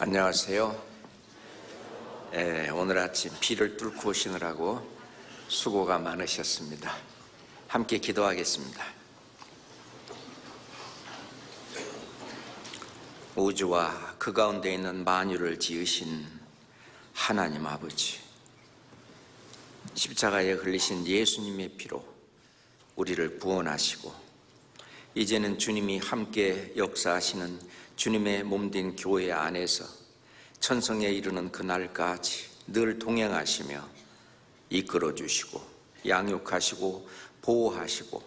안녕하세요. 오늘 아침 비를 뚫고 오시느라고 수고가 많으셨습니다. 함께 기도하겠습니다. 우주와 그 가운데 있는 만유를 지으신 하나님 아버지, 십자가에 흘리신 예수님의 피로 우리를 구원하시고 이제는 주님이 함께 역사하시는 주님의 몸된 교회 안에서 천성에 이르는 그날까지 늘 동행하시며 이끌어 주시고 양육하시고 보호하시고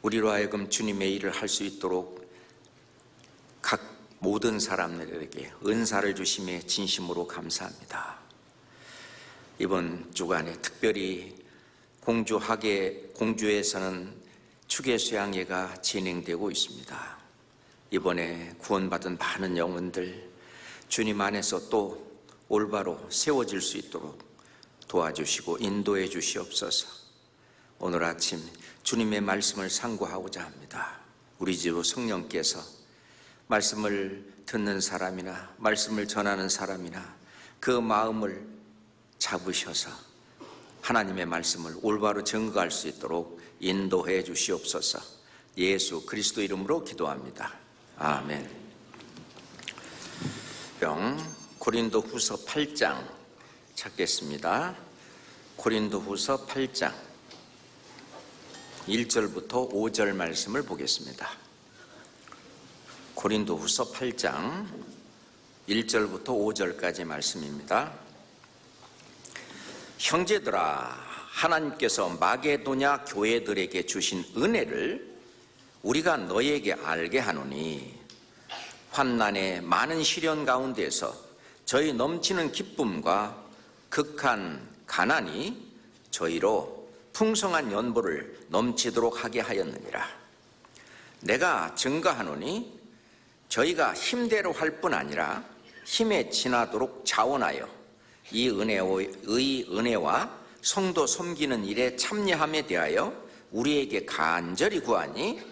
우리로 하여금 주님의 일을 할 수 있도록 각 모든 사람들에게 은사를 주심에 진심으로 감사합니다. 이번 주간에 특별히 공주에서는 추계수양회가 진행되고 있습니다. 이번에 구원받은 많은 영혼들 주님 안에서 또 올바로 세워질 수 있도록 도와주시고 인도해 주시옵소서. 오늘 아침 주님의 말씀을 상고하고자 합니다. 우리 주 성령께서 말씀을 듣는 사람이나 말씀을 전하는 사람이나 그 마음을 잡으셔서 하나님의 말씀을 올바로 증거할 수 있도록 인도해 주시옵소서. 예수 그리스도 이름으로 기도합니다. 아멘. 고린도후서 8장 찾겠습니다. 고린도후서 8장 1절부터 5절 말씀을 보겠습니다. 고린도후서 8장 1절부터 5절까지 말씀입니다. 형제들아, 하나님께서 마게도냐 교회들에게 주신 은혜를 우리가 너에게 알게 하노니 환난의 많은 시련 가운데서 저희 넘치는 기쁨과 극한 가난이 저희로 풍성한 연보를 넘치도록 하게 하였느니라. 내가 증거하노니 저희가 힘대로 할 뿐 아니라 힘에 지나도록 자원하여 이 은혜와 성도 섬기는 일에 참여함에 대하여 우리에게 간절히 구하니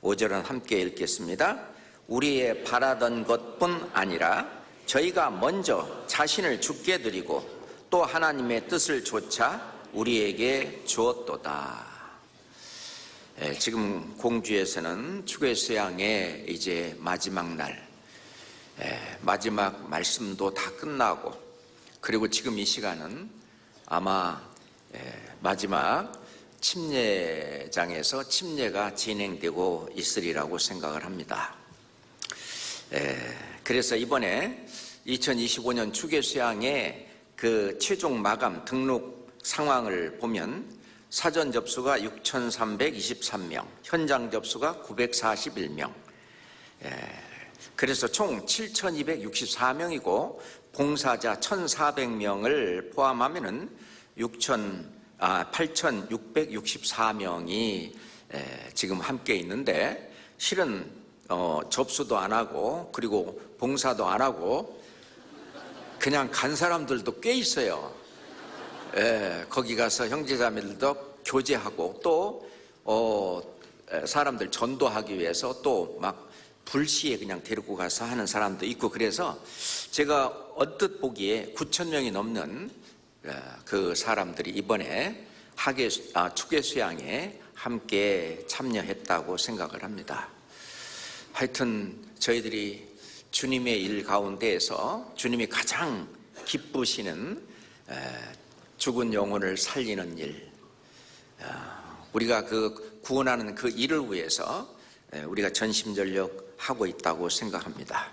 5절은 함께 읽겠습니다. 우리의 바라던 것뿐 아니라 저희가 먼저 자신을 주께 드리고 또 하나님의 뜻을 조차 우리에게 주었도다. 지금 공주에서는 추계수양의 이제 마지막 날, 마지막 말씀도 다 끝나고, 그리고 지금 이 시간은 아마 마지막 침례장에서 침례가 진행되고 있으리라고 생각을 합니다. 그래서 이번에 2025년 추계수양의 그 최종 마감 등록 상황을 보면 사전 접수가 6,323명, 현장 접수가 941명, 그래서 총 7,264명이고 봉사자 1,400명을 포함하면은 8,664명이 지금 함께 있는데, 실은 접수도 안 하고 그리고 봉사도 안 하고 그냥 간 사람들도 꽤 있어요. 거기 가서 형제자매들도 교제하고 또 사람들 전도하기 위해서 또 막 불시에 그냥 데리고 가서 하는 사람도 있고, 그래서 제가 언뜻 보기에 9,000명이 넘는 그 사람들이 이번에 추계수양에 함께 참여했다고 생각을 합니다. 하여튼 저희들이 주님의 일 가운데에서 주님이 가장 기쁘시는 죽은 영혼을 살리는 일, 우리가 그 구원하는 그 일을 위해서 우리가 전심전력 하고 있다고 생각합니다.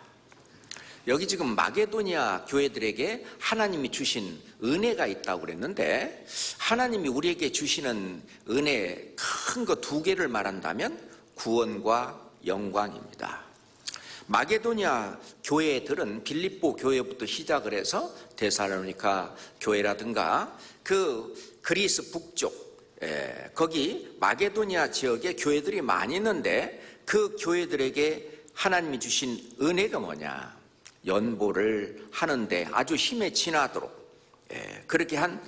여기 지금 마게도니아 교회들에게 하나님이 주신 은혜가 있다고 그랬는데, 하나님이 우리에게 주시는 은혜 큰 거 두 개를 말한다면 구원과 영광입니다. 마게도니아 교회들은 빌립보 교회부터 시작을 해서 데살로니가 교회라든가 그 그리스 북쪽, 거기 마게도니아 지역에 교회들이 많이 있는데, 그 교회들에게 하나님이 주신 은혜가 뭐냐? 연보를 하는데 아주 힘에 지나도록 그렇게 한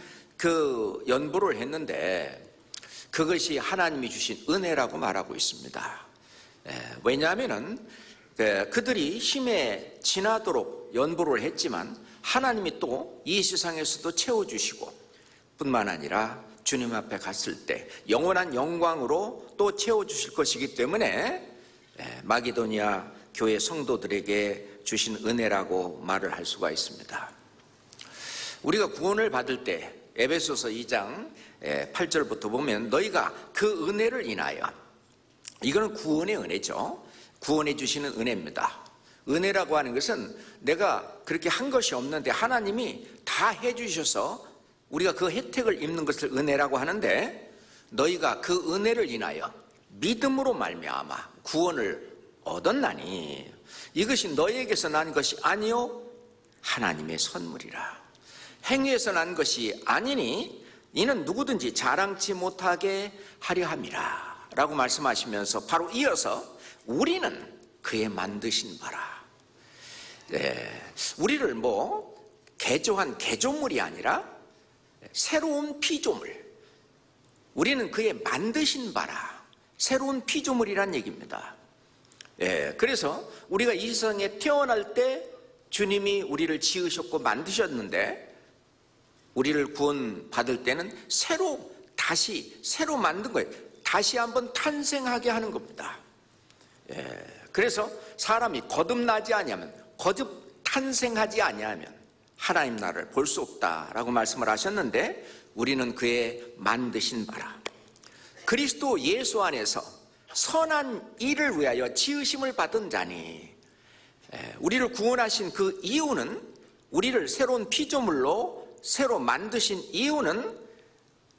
그 연보를 했는데, 그것이 하나님이 주신 은혜라고 말하고 있습니다. 왜냐하면은 그들이 힘에 지나도록 연보를 했지만 하나님이 또 이 세상에서도 채워주시고 뿐만 아니라 주님 앞에 갔을 때 영원한 영광으로 또 채워주실 것이기 때문에 마게도니아 교회 성도들에게 주신 은혜라고 말을 할 수가 있습니다. 우리가 구원을 받을 때 에베소서 2장 8절부터 보면 너희가 그 은혜를 인하여, 이거는 구원의 은혜죠. 구원해 주시는 은혜입니다. 은혜라고 하는 것은 내가 그렇게 한 것이 없는데 하나님이 다 해주셔서 우리가 그 혜택을 입는 것을 은혜라고 하는데, 너희가 그 은혜를 인하여 믿음으로 말미암아 구원을 얻었나니 이것이 너희에게서 난 것이 아니요 하나님의 선물이라. 행위에서 난 것이 아니니 이는 누구든지 자랑치 못하게 하려 함이라 라고 말씀하시면서 바로 이어서 우리는 그의 만드신 바라. 우리를 개조한 개조물이 아니라 새로운 피조물, 우리는 그의 만드신 바라, 새로운 피조물이란 얘기입니다. 그래서 우리가 이 세상에 태어날 때 주님이 우리를 지으셨고 만드셨는데, 우리를 구원받을 때는 다시 새로 만든 거예요. 다시 한번 탄생하게 하는 겁니다. 그래서 사람이 거듭나지 아니하면, 탄생하지 아니하면 하나님 나라를 볼 수 없다라고 말씀을 하셨는데, 우리는 그의 만드신 바라, 그리스도 예수 안에서 선한 일을 위하여 지으심을 받은 자니, 우리를 구원하신 그 이유는, 우리를 새로운 피조물로 새로 만드신 이유는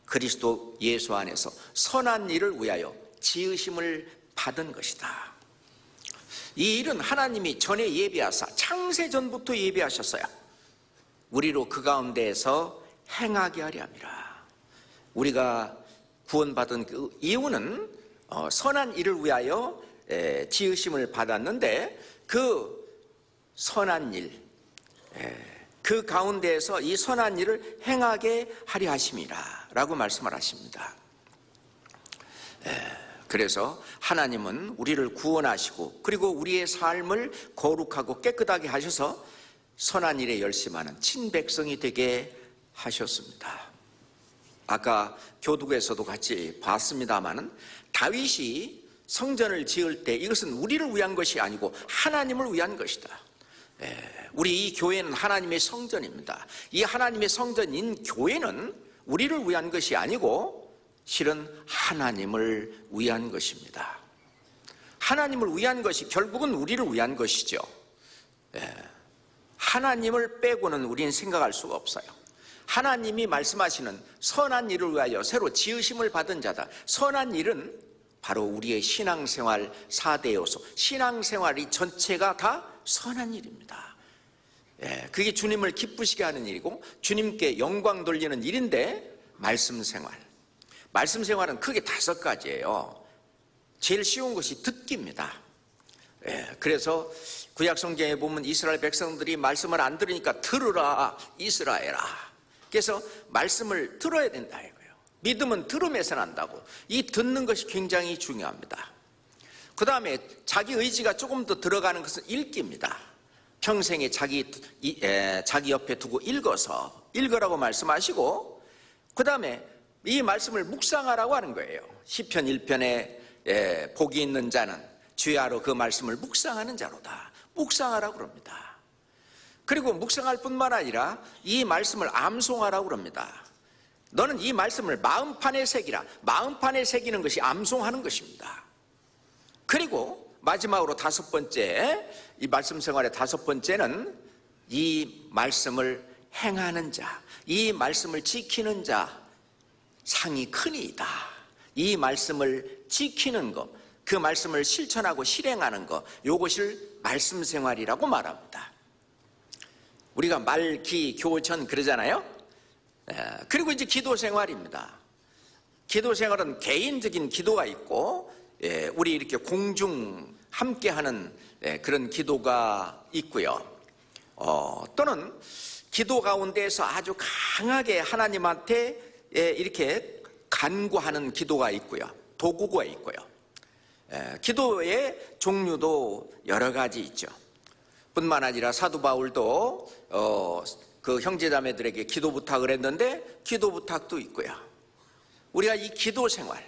그리스도 예수 안에서 선한 일을 위하여 지으심을 받은 것이다. 이 일은 하나님이 전에 예비하사 창세전부터 예비하셨어요. 우리로 그 가운데에서 행하게 하려 함이라. 우리가 구원받은 그 이유는 선한 일을 위하여 지으심을 받았는데, 그 선한 일, 그 가운데에서 이 선한 일을 행하게 하려 하심이라 라고 말씀을 하십니다. 그래서 하나님은 우리를 구원하시고 그리고 우리의 삶을 거룩하고 깨끗하게 하셔서 선한 일에 열심하는 친백성이 되게 하셨습니다. 아까 교독에서도 같이 봤습니다마는 다윗이 성전을 지을 때 이것은 우리를 위한 것이 아니고 하나님을 위한 것이다. 우리 이 교회는 하나님의 성전입니다. 이 하나님의 성전인 교회는 우리를 위한 것이 아니고 실은 하나님을 위한 것입니다. 하나님을 위한 것이 결국은 우리를 위한 것이죠. 하나님을 빼고는 우리는 생각할 수가 없어요. 하나님이 말씀하시는 선한 일을 위하여 새로 지으심을 받은 자다. 선한 일은 바로 우리의 신앙생활 4대 요소, 신앙생활이 전체가 다 선한 일입니다. 그게 주님을 기쁘시게 하는 일이고 주님께 영광 돌리는 일인데, 말씀 생활은 크게 5가지예요. 제일 쉬운 것이 듣기입니다. 그래서 구약 성경에 보면 이스라엘 백성들이 말씀을 안 들으니까 들으라 이스라엘아. 그래서 말씀을 들어야 된다 이거예요. 믿음은 들음에서 난다고. 이 듣는 것이 굉장히 중요합니다. 그 다음에 자기 의지가 조금 더 들어가는 것은 읽기입니다. 평생에 자기 옆에 두고 읽으라고 말씀하시고, 그 다음에 이 말씀을 묵상하라고 하는 거예요. 시편 1편에 복이 있는 자는 주야로 그 말씀을 묵상하는 자로다. 묵상하라고 그럽니다. 그리고 묵상할 뿐만 아니라 이 말씀을 암송하라고 그럽니다. 너는 이 말씀을 마음판에 새기라. 마음판에 새기는 것이 암송하는 것입니다. 그리고 마지막으로 5번째, 이 말씀 생활의 5번째는 이 말씀을 행하는 자, 이 말씀을 지키는 자 상이 크니이다. 이 말씀을 지키는 것, 그 말씀을 실천하고 실행하는 것, 이것을 말씀 생활이라고 말합니다. 우리가 말, 기, 교, 전 그러잖아요. 그리고 이제 기도 생활입니다. 기도 생활은 개인적인 기도가 있고, 우리 이렇게 공중 함께하는 그런 기도가 있고요. 또는 기도 가운데에서 아주 강하게 하나님한테 이렇게 간구하는 기도가 있고요. 도구가 있고요. 기도의 종류도 여러 가지 있죠. 뿐만 아니라 사도 바울도 그 형제자매들에게 기도 부탁을 했는데 기도 부탁도 있고요. 우리가 이 기도 생활,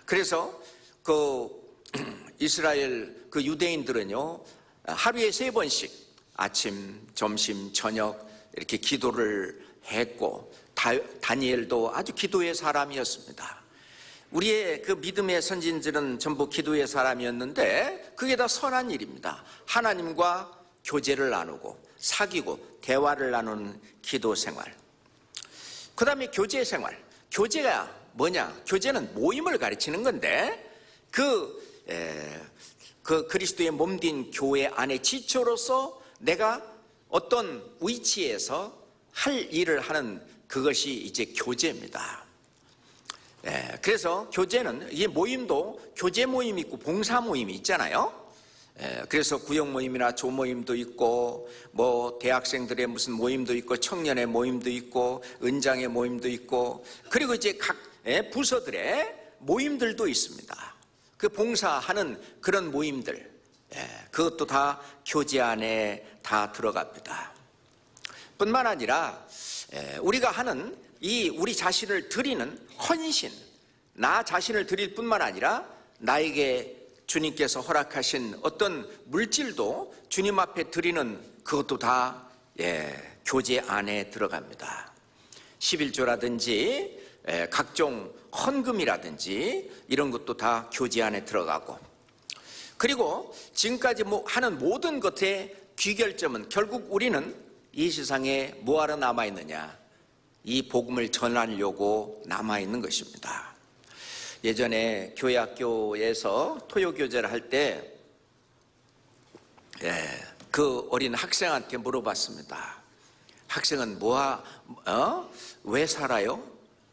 그래서 그 이스라엘 그 유대인들은요, 하루에 3번씩 아침, 점심, 저녁 이렇게 기도를 했고, 다니엘도 아주 기도의 사람이었습니다. 우리의 그 믿음의 선진들은 전부 기도의 사람이었는데 그게 다 선한 일입니다. 하나님과 교제를 나누고 사귀고 대화를 나누는 기도 생활. 그 다음에 교제 생활. 교제가 뭐냐? 교제는 모임을 가르치는 건데 그 그리스도의 몸된 교회 안의 지체로서 내가 어떤 위치에서 할 일을 하는 그것이 이제 교제입니다. 그래서 교제는, 이게 모임도 교제 모임이 있고 봉사 모임이 있잖아요. 그래서 구역 모임이나 조 모임도 있고, 뭐 대학생들의 무슨 모임도 있고, 청년의 모임도 있고, 은장의 모임도 있고, 그리고 이제 각 부서들의 모임들도 있습니다. 그 봉사하는 그런 모임들, 그것도 다 교제 안에 다 들어갑니다. 뿐만 아니라 우리가 하는 이 우리 자신을 드리는 헌신, 나 자신을 드릴 뿐만 아니라 나에게 주님께서 허락하신 어떤 물질도 주님 앞에 드리는 그것도 다 교제 안에 들어갑니다. 11조라든지 각종 헌금이라든지 이런 것도 다 교제 안에 들어가고, 그리고 지금까지 하는 모든 것의 귀결점은 결국 우리는 이 세상에 뭐하러 남아있느냐, 이 복음을 전하려고 남아있는 것입니다. 예전에 교회학교에서 토요교제를 할 때 그 어린 학생한테 물어봤습니다. 학생은 왜 살아요?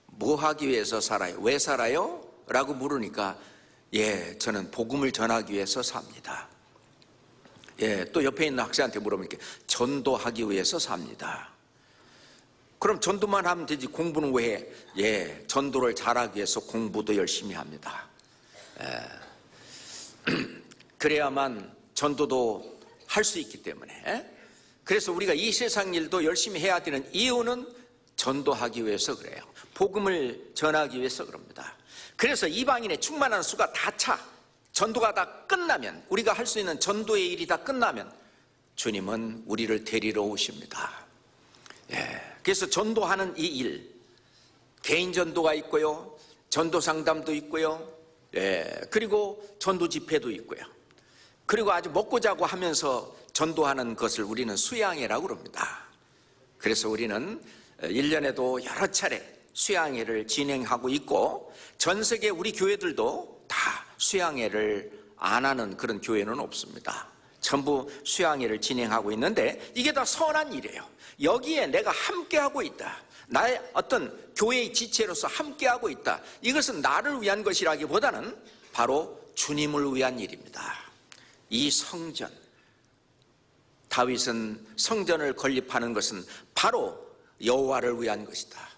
뭐 하기 위해서 살아요? 왜 살아요? 라고 물으니까 저는 복음을 전하기 위해서 삽니다. 또 옆에 있는 학생한테 물어보니까 전도하기 위해서 삽니다. 그럼 전도만 하면 되지 공부는 왜 해? 전도를 잘하기 위해서 공부도 열심히 합니다. 그래야만 전도도 할 수 있기 때문에. 그래서 우리가 이 세상 일도 열심히 해야 되는 이유는 전도하기 위해서 그래요. 복음을 전하기 위해서 그럽니다. 그래서 이방인의 충만한 수가 다 차. 전도가 다 끝나면, 우리가 할 수 있는 전도의 일이 다 끝나면 주님은 우리를 데리러 오십니다. 그래서 전도하는 이 일, 개인 전도가 있고요, 전도 상담도 있고요, 그리고 전도 집회도 있고요, 그리고 아주 먹고 자고 하면서 전도하는 것을 우리는 수양회라고 그럽니다. 그래서 우리는 1년에도 여러 차례 수양회를 진행하고 있고, 전 세계 우리 교회들도 다 수양회를 안 하는 그런 교회는 없습니다. 전부 수양회를 진행하고 있는데 이게 다 선한 일이에요. 여기에 내가 함께하고 있다, 나의 어떤 교회의 지체로서 함께하고 있다, 이것은 나를 위한 것이라기보다는 바로 주님을 위한 일입니다. 이 성전, 다윗은 성전을 건립하는 것은 바로 여호와를 위한 것이다.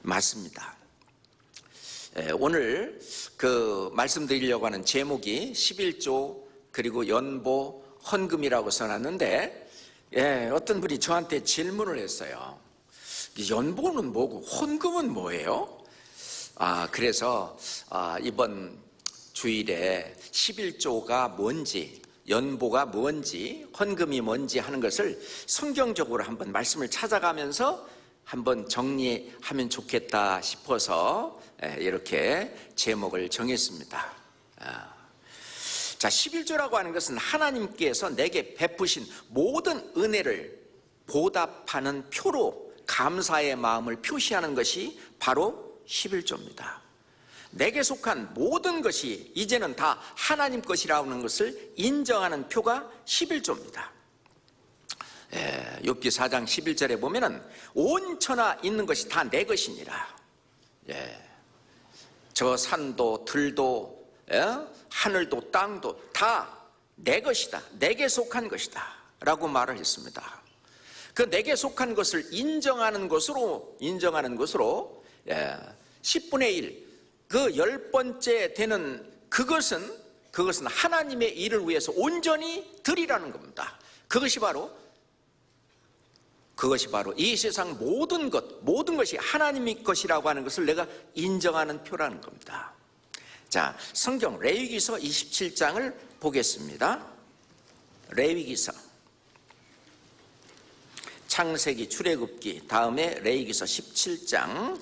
맞습니다. 오늘 그 말씀드리려고 하는 제목이 11조 그리고 연보 헌금이라고 써놨는데, 어떤 분이 저한테 질문을 했어요. 연보는 뭐고 헌금은 뭐예요? 그래서 이번 주일에 11조가 뭔지, 연보가 뭔지, 헌금이 뭔지 하는 것을 성경적으로 한번 말씀을 찾아가면서 한번 정리하면 좋겠다 싶어서 이렇게 제목을 정했습니다. 자, 11조라고 하는 것은 하나님께서 내게 베푸신 모든 은혜를 보답하는 표로 감사의 마음을 표시하는 것이 바로 11조입니다. 내게 속한 모든 것이 이제는 다 하나님 것이라는 것을 인정하는 표가 11조입니다. 욥기 4장 11절에 보면은 온 천하 있는 것이 다 내 것이니라. 저 산도 들도 하늘도 땅도 다 내 것이다, 내게 속한 것이다 라고 말을 했습니다. 그 내게 속한 것을 인정하는 것으로 10분의 1, 그 10번째 되는 그것은 하나님의 일을 위해서 온전히 드리라는 겁니다. 그것이 바로 이 세상 모든 것이 하나님의 것이라고 하는 것을 내가 인정하는 표라는 겁니다. 자, 성경 레위기서 27장을 보겠습니다. 레위기서, 창세기, 출애굽기, 다음에 레위기서 27장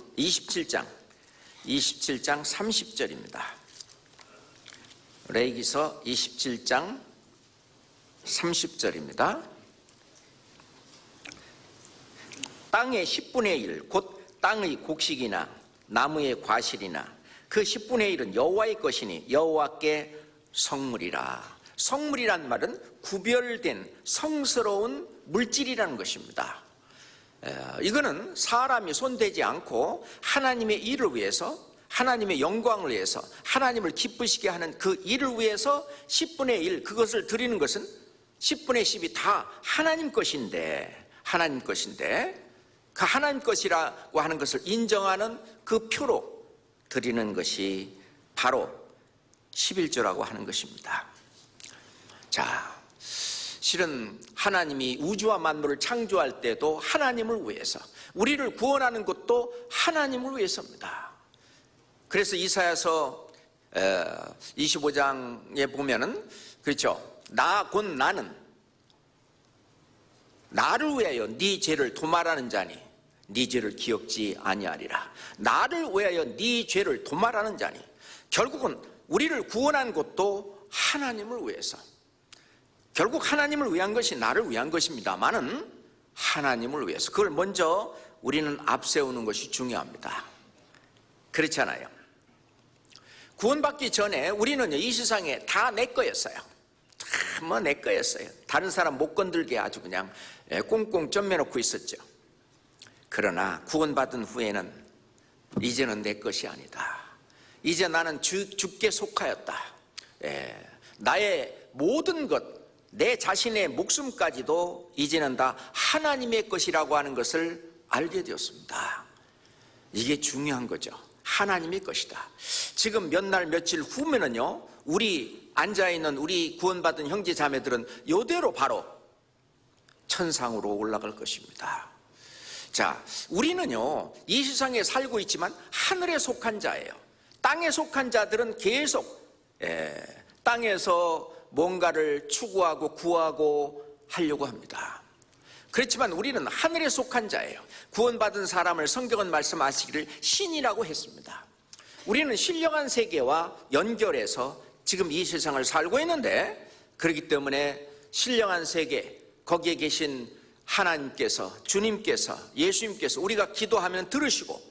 30절입니다. 레위기서 27장 30절입니다. 땅의 10분의 1, 곧 땅의 곡식이나 나무의 과실이나 그 10분의 1은 여호와의 것이니 여호와께 성물이라. 성물이란 말은 구별된 성스러운 물질이라는 것입니다. 이거는 사람이 손대지 않고 하나님의 일을 위해서, 하나님의 영광을 위해서, 하나님을 기쁘시게 하는 그 일을 위해서 10분의 1, 그것을 드리는 것은 10분의 10이 다 하나님 것인데 그 하나님 것이라고 하는 것을 인정하는 그 표로 드리는 것이 바로 11조라고 하는 것입니다. 자, 실은 하나님이 우주와 만물을 창조할 때도 하나님을 위해서, 우리를 구원하는 것도 하나님을 위해서입니다. 그래서 이사야서 25장에 보면은, 그렇죠, 나는 나를 위하여 네 죄를 도말하는 자니 네 죄를 기억지 아니하리라. 나를 위하여 네 죄를 도말하는 자니, 결국은 우리를 구원한 것도 하나님을 위해서, 결국 하나님을 위한 것이 나를 위한 것입니다만은 하나님을 위해서, 그걸 먼저 우리는 앞세우는 것이 중요합니다. 그렇잖아요. 구원받기 전에 우리는 이 세상에 다 내 거였어요. 다 내 거였어요. 다른 사람 못 건들게 아주 그냥 꽁꽁 쪄매놓고 있었죠. 그러나 구원받은 후에는 이제는 내 것이 아니다. 이제 나는 주께 속하였다. 나의 모든 것, 내 자신의 목숨까지도 이제는 다 하나님의 것이라고 하는 것을 알게 되었습니다. 이게 중요한 거죠. 하나님의 것이다. 지금 몇 날 며칠 후면은요, 우리 앉아있는 우리 구원받은 형제 자매들은 이대로 바로 천상으로 올라갈 것입니다. 자, 우리는요 이 세상에 살고 있지만 하늘에 속한 자예요. 땅에 속한 자들은 계속 땅에서 뭔가를 추구하고 구하고 하려고 합니다. 그렇지만 우리는 하늘에 속한 자예요. 구원받은 사람을 성경은 말씀하시기를 신이라고 했습니다. 우리는 신령한 세계와 연결해서 지금 이 세상을 살고 있는데, 그렇기 때문에 신령한 세계, 거기에 계신 하나님께서, 주님께서, 예수님께서 우리가 기도하면 들으시고,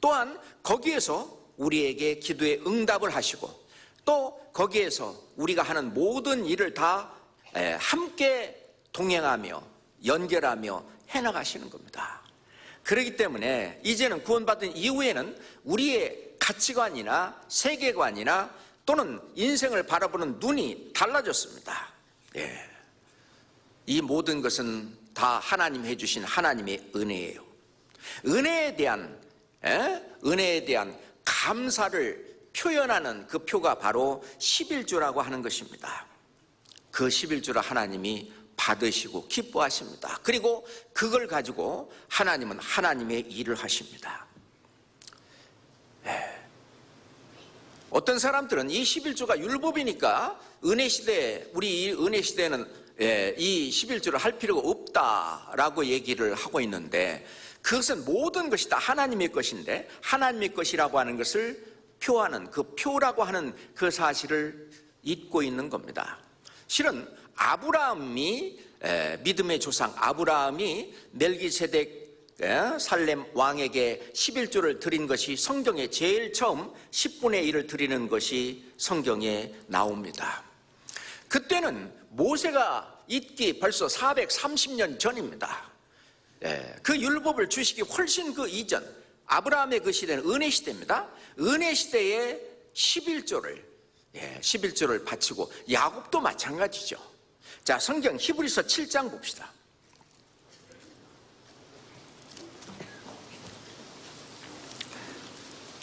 또한 거기에서 우리에게 기도에 응답을 하시고, 또 거기에서 우리가 하는 모든 일을 다 함께 동행하며 연결하며 해나가시는 겁니다. 그렇기 때문에 이제는 구원받은 이후에는 우리의 가치관이나 세계관이나 또는 인생을 바라보는 눈이 달라졌습니다. 이 모든 것은 다 하나님 해주신 하나님의 은혜예요. 은혜에 대한 감사를 표현하는 그 표가 바로 11조라고 하는 것입니다. 그 11조를 하나님이 받으시고 기뻐하십니다. 그리고 그걸 가지고 하나님은 하나님의 일을 하십니다. 어떤 사람들은 이 11조가 율법이니까 우리 은혜 시대에는 이 11조를 할 필요가 없다라고 얘기를 하고 있는데, 그것은 모든 것이 다 하나님의 것인데, 하나님의 것이라고 하는 것을 표하는, 그 표라고 하는 그 사실을 잊고 있는 겁니다. 실은 아브라함이, 믿음의 조상 아브라함이 멜기세덱 살렘 왕에게 11조를 드린 것이 성경에 제일 처음 10분의 1을 드리는 것이 성경에 나옵니다. 그때는 모세가 있기 벌써 430년 전입니다. 그 율법을 주시기 훨씬 그 이전, 아브라함의 그 시대는 은혜 시대입니다. 은혜 시대에 11조를 바치고, 야곱도 마찬가지죠. 자, 성경 히브리서 7장 봅시다.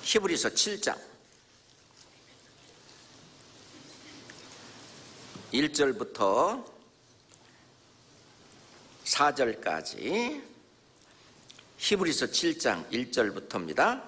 히브리서 7장 1절부터 4절까지 히브리서 7장 1절부터입니다.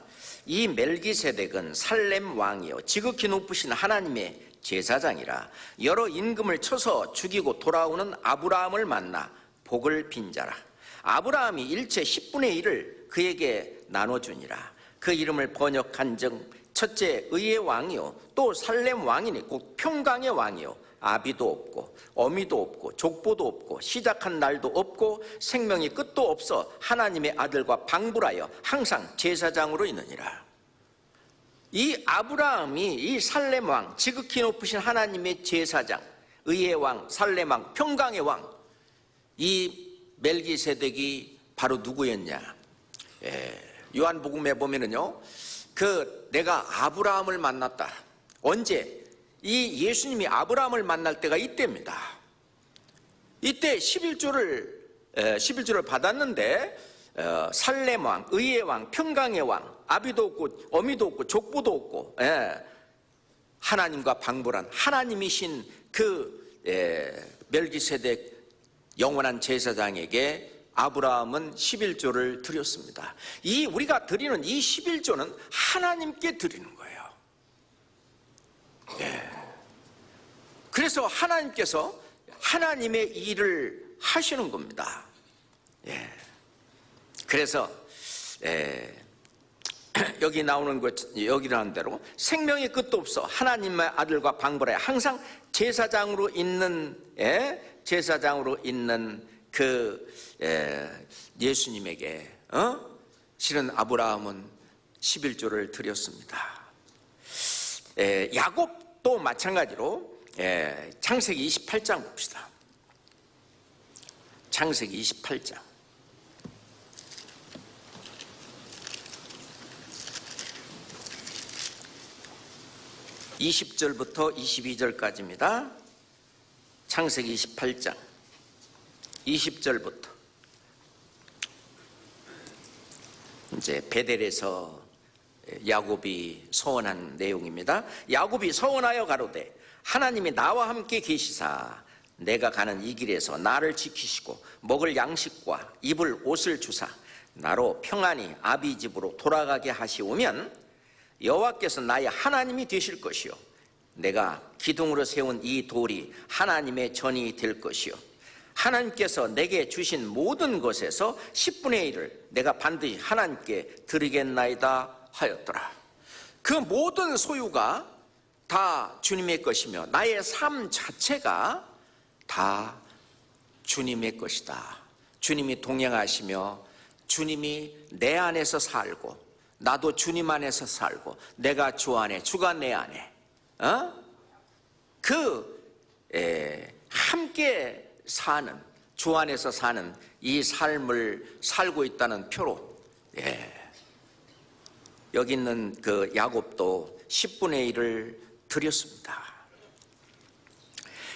이 멜기세덱은 살렘 왕이요 지극히 높으신 하나님의 제사장이라. 여러 임금을 쳐서 죽이고 돌아오는 아브라함을 만나 복을 빈 자라. 아브라함이 일체 10분의 1을 그에게 나눠주니라. 그 이름을 번역한 즉 첫째 의의 왕이요 또 살렘 왕이니 곧 평강의 왕이요 아비도 없고 어미도 없고 족보도 없고 시작한 날도 없고 생명이 끝도 없어 하나님의 아들과 방불하여 항상 제사장으로 있느니라. 이 아브라함이 이 살렘 왕 지극히 높으신 하나님의 제사장, 의의 왕, 살렘 왕, 평강의 왕, 이 멜기세덱이 바로 누구였냐? 요한복음에 보면은요, 내가 아브라함을 만났다. 언제? 이 예수님이 아브라함을 만날 때가 이때입니다. 이때 11조를 받았는데 살렘 왕, 의의 왕, 평강의 왕, 아비도 없고 어미도 없고 족보도 없고 하나님과 방불한 하나님이신 멜기세덱 영원한 제사장에게 아브라함은 11조를 드렸습니다. 우리가 드리는 이 11조는 하나님께 드리는 거예요. 그래서 하나님께서 하나님의 일을 하시는 겁니다. 그래서 여기 나오는 여기 나오는 대로 생명의 끝도 없어 하나님의 아들과 방불하여 항상 제사장으로 있는 예수님에게 실은 아브라함은 11조를 드렸습니다. 야곱도 마찬가지로 창세기 28장 봅시다. 창세기 28장 20절부터 22절까지입니다. 창세기 28장 20절부터 이제 베델에서 야곱이 서원한 내용입니다. 야곱이 서원하여 가로되 하나님이 나와 함께 계시사 내가 가는 이 길에서 나를 지키시고 먹을 양식과 입을 옷을 주사 나로 평안히 아비 집으로 돌아가게 하시오면 여호와께서 나의 하나님이 되실 것이요 내가 기둥으로 세운 이 돌이 하나님의 전이 될 것이요 하나님께서 내게 주신 모든 것에서 10분의 1을 내가 반드시 하나님께 드리겠나이다 하였더라. 그 모든 소유가 다 주님의 것이며 나의 삶 자체가 다 주님의 것이다. 주님이 동행하시며 주님이 내 안에서 살고 나도 주님 안에서 살고 내가 주 안에 주가 내 안에 함께 사는 주 안에서 사는 이 삶을 살고 있다는 표로 여기 있는 그 야곱도 10분의 1을 드렸습니다.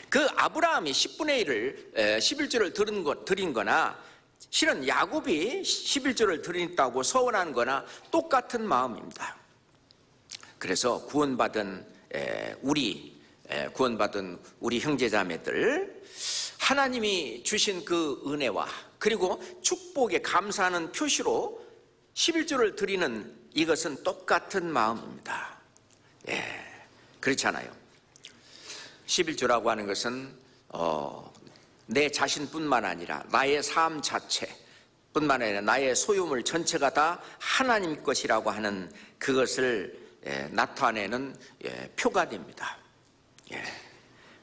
그 아브라함이 10분의 1을 11조를 드린 거나 실은 야곱이 11조를 드린다고 서원한 거나 똑같은 마음입니다. 그래서 구원받은 우리 형제자매들 하나님이 주신 그 은혜와 그리고 축복에 감사하는 표시로 11조를 드리는 이것은 똑같은 마음입니다. 그렇잖아요. 11조라고 하는 것은 내 자신뿐만 아니라 나의 삶 자체뿐만 아니라 나의 소유물 전체가 다 하나님 것이라고 하는 그것을 나타내는 표가 됩니다.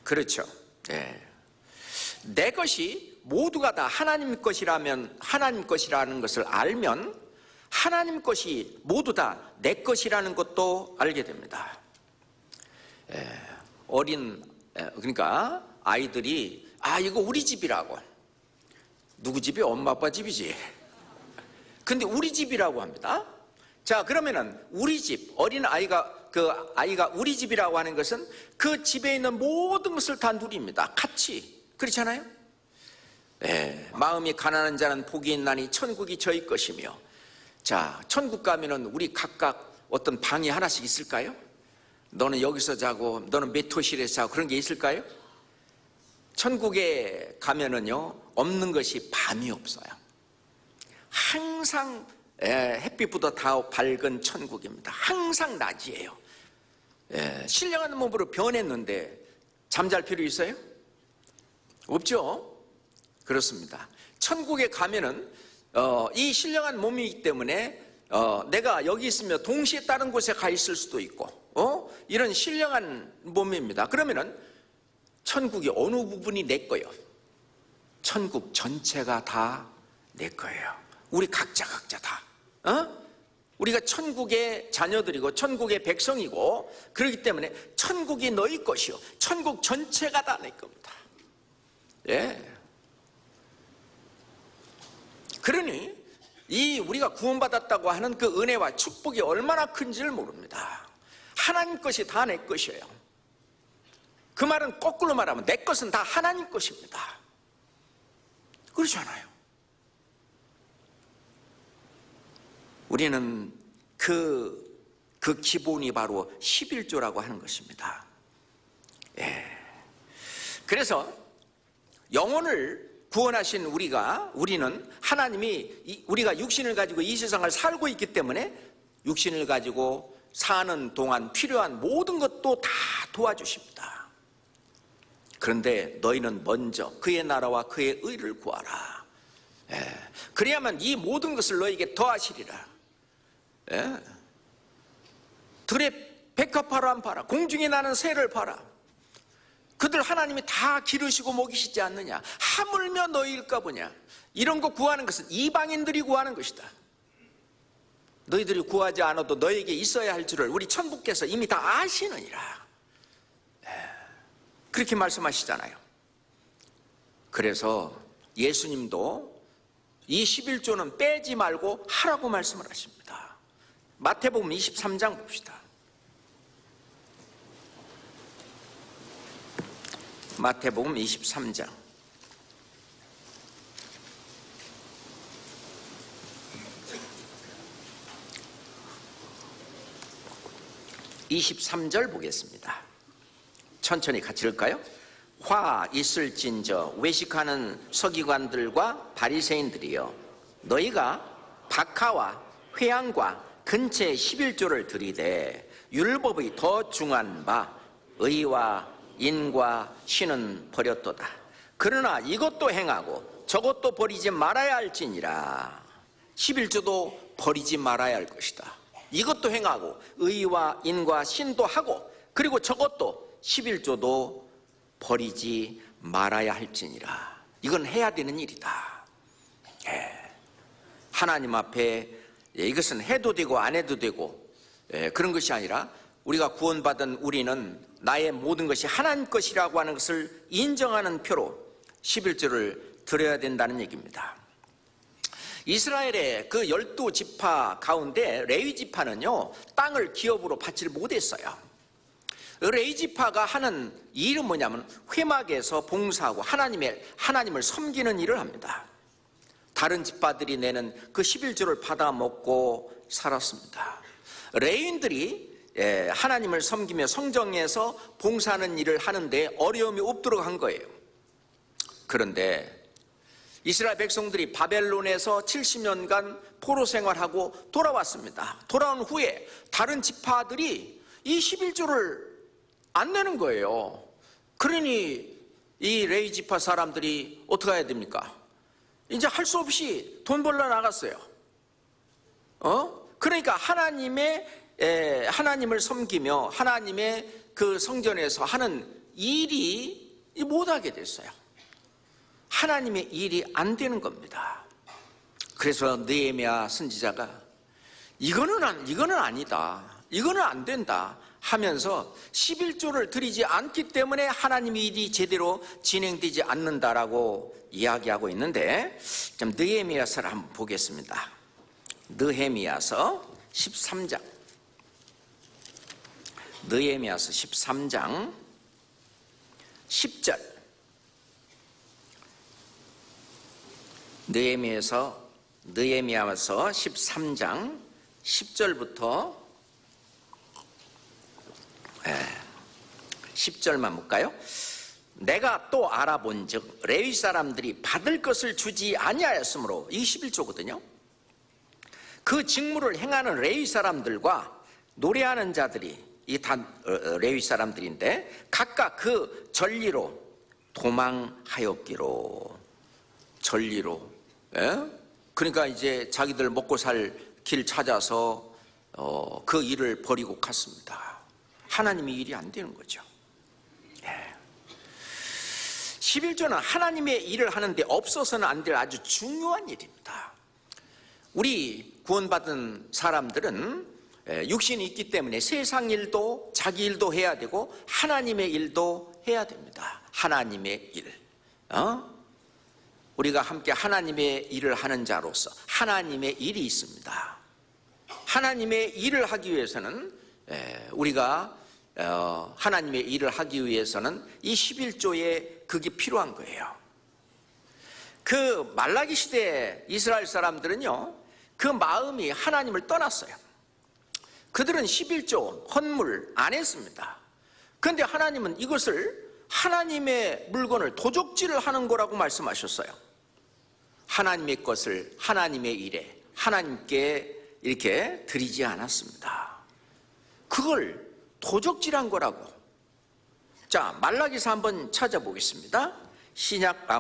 그렇죠. 내 것이 모두가 다 하나님 것이라면 하나님 것이라는 것을 알면 하나님 것이 모두 다 내 것이라는 것도 알게 됩니다. 그러니까 아이들이 이거 우리 집이라고. 누구 집이? 엄마 아빠 집이지. 근데 우리 집이라고 합니다. 자, 그러면은 우리 집 어린 아이가 아이가 우리 집이라고 하는 것은 그 집에 있는 모든 것을 다 누립니다. 같이. 그렇잖아요? 마음이 가난한 자는 복이 있나니 천국이 저희 것이며. 자, 천국 가면은 우리 각각 어떤 방이 하나씩 있을까요? 너는 여기서 자고 너는 메토실에서 자고 그런 게 있을까요? 천국에 가면은요, 없는 것이 밤이 없어요. 항상 햇빛보다 더 밝은 천국입니다. 항상 낮이에요. 신령한 몸으로 변했는데 잠잘 필요 있어요? 없죠? 그렇습니다. 천국에 가면은 이 신령한 몸이기 때문에 내가 여기 있으면 동시에 다른 곳에 가 있을 수도 있고 이런 신령한 몸입니다. 그러면은 천국이 어느 부분이 내 거예요? 천국 전체가 다 내 거예요. 우리 각자 다. 우리가 천국의 자녀들이고 천국의 백성이고, 그렇기 때문에 천국이 너희 것이요, 천국 전체가 다 내 겁니다. 그러니 이 우리가 구원받았다고 하는 그 은혜와 축복이 얼마나 큰지를 모릅니다. 하나님 것이 다 내 것이에요. 그 말은 거꾸로 말하면 내 것은 다 하나님 것입니다. 그렇지 않아요? 우리는 그 기본이 바로 11조라고 하는 것입니다. 그래서 영혼을 구원하신 우리는 하나님이 우리가 육신을 가지고 이 세상을 살고 있기 때문에 육신을 가지고 사는 동안 필요한 모든 것도 다 도와주십니다. 그런데 너희는 먼저 그의 나라와 그의 의를 구하라. 그래야만 이 모든 것을 너에게 더하시리라. 들에 백합화를 안 팔아, 공중에 나는 새를 팔아. 그들 하나님이 다 기르시고 먹이시지 않느냐? 하물며 너희일까 보냐? 이런 거 구하는 것은 이방인들이 구하는 것이다. 너희들이 구하지 않아도 너에게 있어야 할 줄을 우리 천부께서 이미 다 아시느니라. 그렇게 말씀하시잖아요. 그래서 예수님도 이 11조는 빼지 말고 하라고 말씀을 하십니다. 마태복음 23장 봅시다. 마태복음 23장 23절 보겠습니다. 천천히 같이 읽을까요? 화 있을진저 외식하는 서기관들과 바리새인들이여, 너희가 박하와 회향과 근처에 11조를 들이되 율법의 더 중한 바 의와 인과 신은 버렸도다. 그러나 이것도 행하고 저것도 버리지 말아야 할지니라. 11조도 버리지 말아야 할 것이다. 이것도 행하고 의와 인과 신도 하고, 그리고 저것도 11조도 버리지 말아야 할지니라. 이건 해야 되는 일이다. 하나님 앞에 이것은 해도 되고 안 해도 되고 그런 것이 아니라, 우리가 구원받은 우리는 나의 모든 것이 하나님 것이라고 하는 것을 인정하는 표로 11조를 드려야 된다는 얘기입니다. 이스라엘의 그 12지파 가운데 레위 지파는요, 땅을 기업으로 받지 못했어요. 레위 지파가 하는 일은 뭐냐면 회막에서 봉사하고 하나님을 섬기는 일을 합니다. 다른 지파들이 내는 그 11조를 받아 먹고 살았습니다. 레위인들이 하나님을 섬기며 성정에서 봉사하는 일을 하는데 어려움이 없도록 한 거예요. 그런데 이스라엘 백성들이 바벨론에서 70년간 포로 생활하고 돌아왔습니다. 돌아온 후에 다른 지파들이 이 11조를 안 내는 거예요. 그러니 이 레위 지파 사람들이 어떻게 해야 됩니까? 이제 할 수 없이 돈 벌러 나갔어요. 그러니까 하나님을 섬기며 하나님의 그 성전에서 하는 일이 못하게 됐어요. 하나님의 일이 안 되는 겁니다. 그래서 느헤미야 선지자가 이거는 아니다, 이거는 안 된다 하면서 11조를 드리지 않기 때문에 하나님의 일이 제대로 진행되지 않는다라고 이야기하고 있는데, 좀 느헤미야서를 한번 보겠습니다. 느헤미야서 13장, 느헤미야서 13장 10절. 느헤미야서 13장 10절부터 10절만 볼까요? 내가 또 알아본즉 레위 사람들이 받을 것을 주지 아니하였으므로, 이 11조거든요. 그 직무를 행하는 레위 사람들과 노래하는 자들이 이 다 레위 사람들인데 각각 그 전리로 도망하였기로. 전리로. 예? 그러니까 이제 자기들 먹고 살 길 찾아서 그 일을 버리고 갔습니다. 하나님의 일이 안 되는 거죠. 예. 11조는 하나님의 일을 하는데 없어서는 안 될 아주 중요한 일입니다. 우리 구원받은 사람들은 육신이 있기 때문에 세상 일도 자기 일도 해야 되고 하나님의 일도 해야 됩니다. 하나님의 일. 우리가 함께 하나님의 일을 하는 자로서 하나님의 일이 있습니다. 하나님의 일을 하기 위해서는 우리가 하나님의 일을 하기 위해서는 이 11조의 그게 필요한 거예요. 그 말라기 시대 이스라엘 사람들은요, 그 마음이 하나님을 떠났어요. 그들은 11조 헌물 안 했습니다. 그런데 하나님은 이것을 하나님의 물건을 도적질을 하는 거라고 말씀하셨어요. 하나님의 것을 하나님의 일에 하나님께 이렇게 드리지 않았습니다. 그걸 도적질한 거라고. 자, 말라기서 한번 찾아보겠습니다.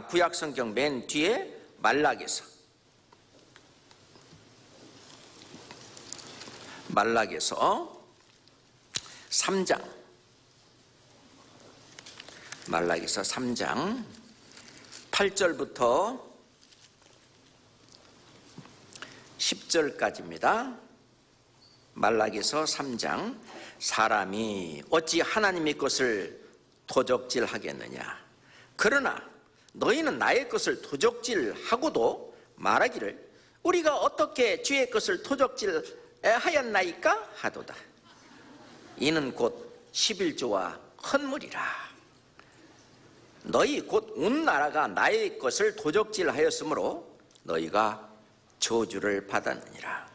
구약 성경 맨 뒤에 말라기서 3장, 말라기서 3장 8절부터 10절까지입니다. 말라기서 3장. 사람이 어찌 하나님의 것을 도적질하겠느냐? 그러나 너희는 나의 것을 도적질하고도 말하기를 우리가 어떻게 주의 것을 도적질하였나이까 하도다. 이는 곧 11조와 헌물이라. 너희 곧 온 나라가 나의 것을 도적질하였으므로 너희가 저주를 받았느니라.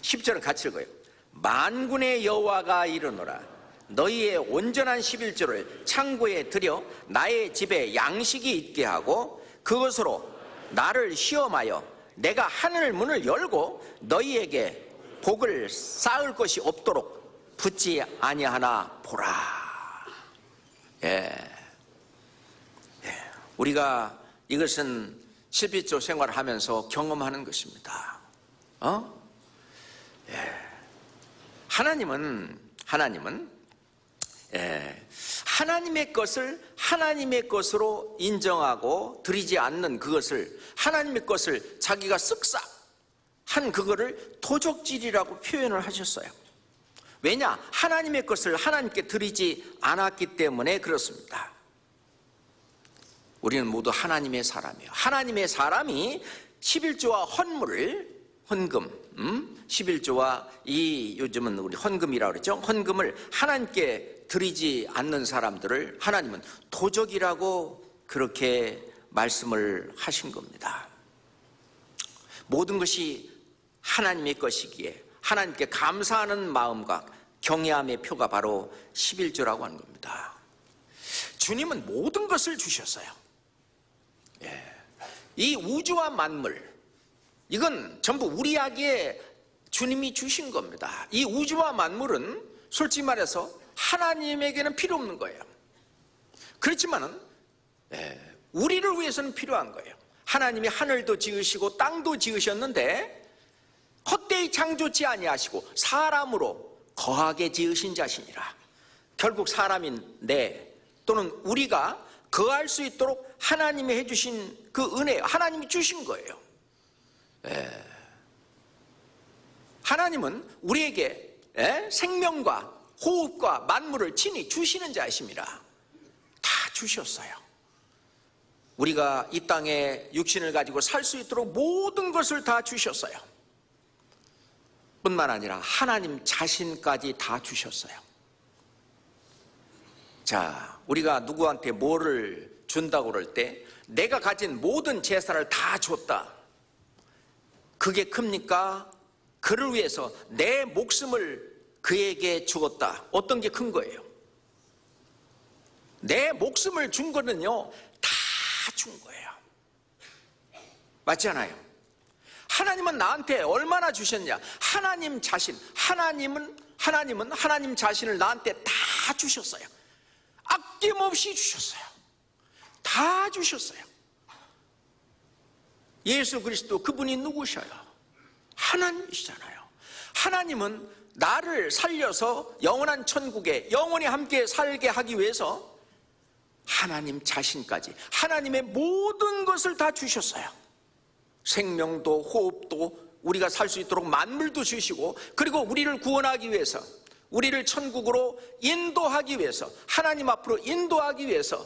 10절은 같이 읽어요. 만군의 여호와가 이르노라. 너희의 온전한 11조를 창고에 들여 나의 집에 양식이 있게 하고 그것으로 나를 시험하여 내가 하늘 문을 열고 너희에게 복을 쌓을 것이 없도록 붙지 아니하나 보라. 우리가 이것은 11조 생활을 하면서 경험하는 것입니다. 하나님은 하나님의 것을 하나님의 것으로 인정하고 드리지 않는 그것을, 하나님의 것을 자기가 쓱싹 한 그거를 도적질이라고 표현을 하셨어요. 왜냐? 하나님의 것을 하나님께 드리지 않았기 때문에 그렇습니다. 우리는 모두 하나님의 사람이에요. 하나님의 사람이 11조와 헌물을, 헌금, 11조와 이 요즘은 우리 헌금이라고 그러죠. 헌금을 하나님께 드리지 않는 사람들을 하나님은 도적이라고 그렇게 말씀을 하신 겁니다. 모든 것이 하나님의 것이기에 하나님께 감사하는 마음과 경외함의 표가 바로 11조라고 하는 겁니다. 주님은 모든 것을 주셨어요. 이 우주와 만물, 이건 전부 우리에게 주님이 주신 겁니다. 이 우주와 만물은 솔직히 말해서 하나님에게는 필요 없는 거예요. 그렇지만은 우리를 위해서는 필요한 거예요. 하나님이 하늘도 지으시고 땅도 지으셨는데 헛되이 창조치 아니하시고 사람으로 거하게 지으신 자신이라. 결국 사람인 내 또는 우리가 거할 수 있도록 하나님이 해주신 그 은혜, 하나님이 주신 거예요. 하나님은 우리에게 생명과 호흡과 만물을 친히 주시는 자이십니다. 다 주셨어요. 우리가 이 땅에 육신을 가지고 살 수 있도록 모든 것을 다 주셨어요. 뿐만 아니라 하나님 자신까지 다 주셨어요. 자, 우리가 누구한테 뭐를 준다고 그럴 때 내가 가진 모든 재산을 다 줬다. 그게 큽니까? 그를 위해서 내 목숨을 그에게 주었다. 어떤 게 큰 거예요? 내 목숨을 준 거는요, 다 준 거예요. 맞지 않아요? 하나님은 나한테 얼마나 주셨냐? 하나님 자신, 하나님은 하나님 자신을 나한테 다 주셨어요. 아낌없이 주셨어요. 다 주셨어요. 예수 그리스도, 그분이 누구셔요? 하나님이시잖아요. 하나님은 나를 살려서 영원한 천국에 영원히 함께 살게 하기 위해서 하나님 자신까지, 하나님의 모든 것을 다 주셨어요. 생명도 호흡도, 우리가 살 수 있도록 만물도 주시고, 그리고 우리를 구원하기 위해서, 우리를 천국으로 인도하기 위해서, 하나님 앞으로 인도하기 위해서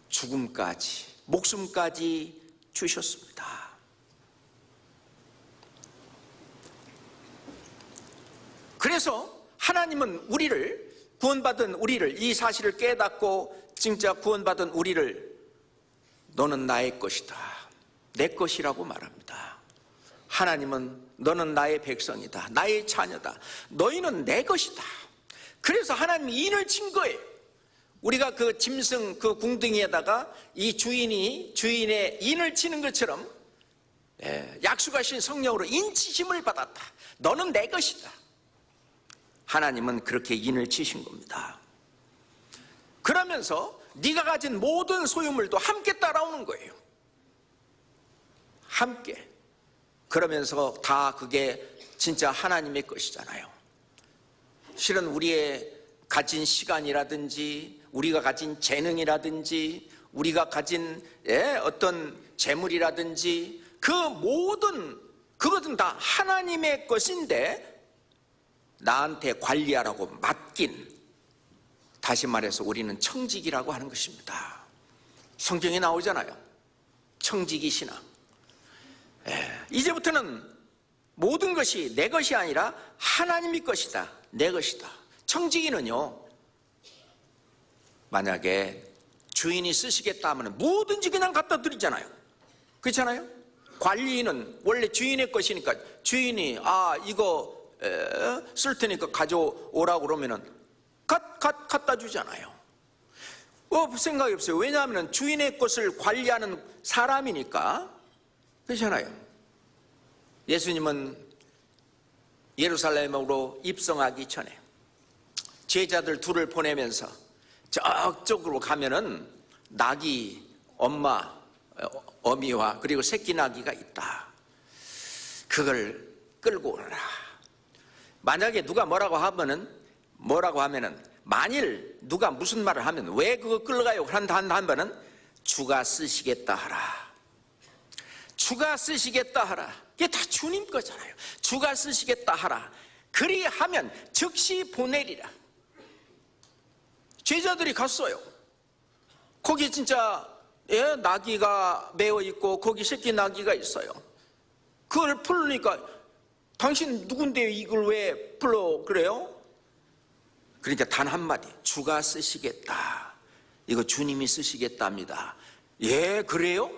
죽음까지, 목숨까지 주셨습니다. 그래서 하나님은 우리를, 구원받은 우리를, 이 사실을 깨닫고 진짜 구원받은 우리를 너는 나의 것이다, 내 것이라고 말합니다. 하나님은 너는 나의 백성이다, 나의 자녀다, 너희는 내 것이다. 그래서 하나님이 인을 친 거예요. 우리가 그 짐승 그 궁둥이에다가 이 주인의 인을 치는 것처럼 약속하신 성령으로 인치심을 받았다. 너는 내 것이다. 하나님은 그렇게 인을 치신 겁니다. 그러면서 네가 가진 모든 소유물도 함께 따라오는 거예요. 함께. 그러면서 다 그게 진짜 하나님의 것이잖아요. 실은 우리의 가진 시간이라든지, 우리가 가진 재능이라든지, 우리가 가진 어떤 재물이라든지, 그 모든 그것은 다 하나님의 것인데 나한테 관리하라고 맡긴, 다시 말해서 우리는 청지기라고 하는 것입니다. 성경에 나오잖아요. 청지기 신앙. 이제부터는 모든 것이 내 것이 아니라 하나님의 것이다, 내 것이다. 청지기는요, 만약에 주인이 쓰시겠다 하면 뭐든지 그냥 갖다 드리잖아요. 그렇잖아요? 관리인은 원래 주인의 것이니까 주인이 이거 쓸 테니까 가져오라고 그러면은 갖다 주잖아요. 생각이 없어요. 왜냐하면 주인의 것을 관리하는 사람이니까. 그렇잖아요. 예수님은 예루살렘으로 입성하기 전에 제자들 둘을 보내면서 저쪽으로 가면은 낙이, 어미와 그리고 새끼 나귀가 있다. 그걸 끌고 오라. 만약에 누가 뭐라고 하면은 만일 누가 무슨 말을 하면 왜 그거 끌러가요? 한다면은 주가 쓰시겠다 하라. 주가 쓰시겠다 하라. 이게 다 주님 거잖아요. 주가 쓰시겠다 하라. 그리하면 즉시 보내리라. 제자들이 갔어요. 거기 진짜 나귀가 매어 있고 거기 새끼 나귀가 있어요. 그걸 풀으니까 당신 누군데 이걸 왜 풀어 그래요? 그러니까 단 한마디, 주가 쓰시겠다. 이거 주님이 쓰시겠답니다. 예, 그래요?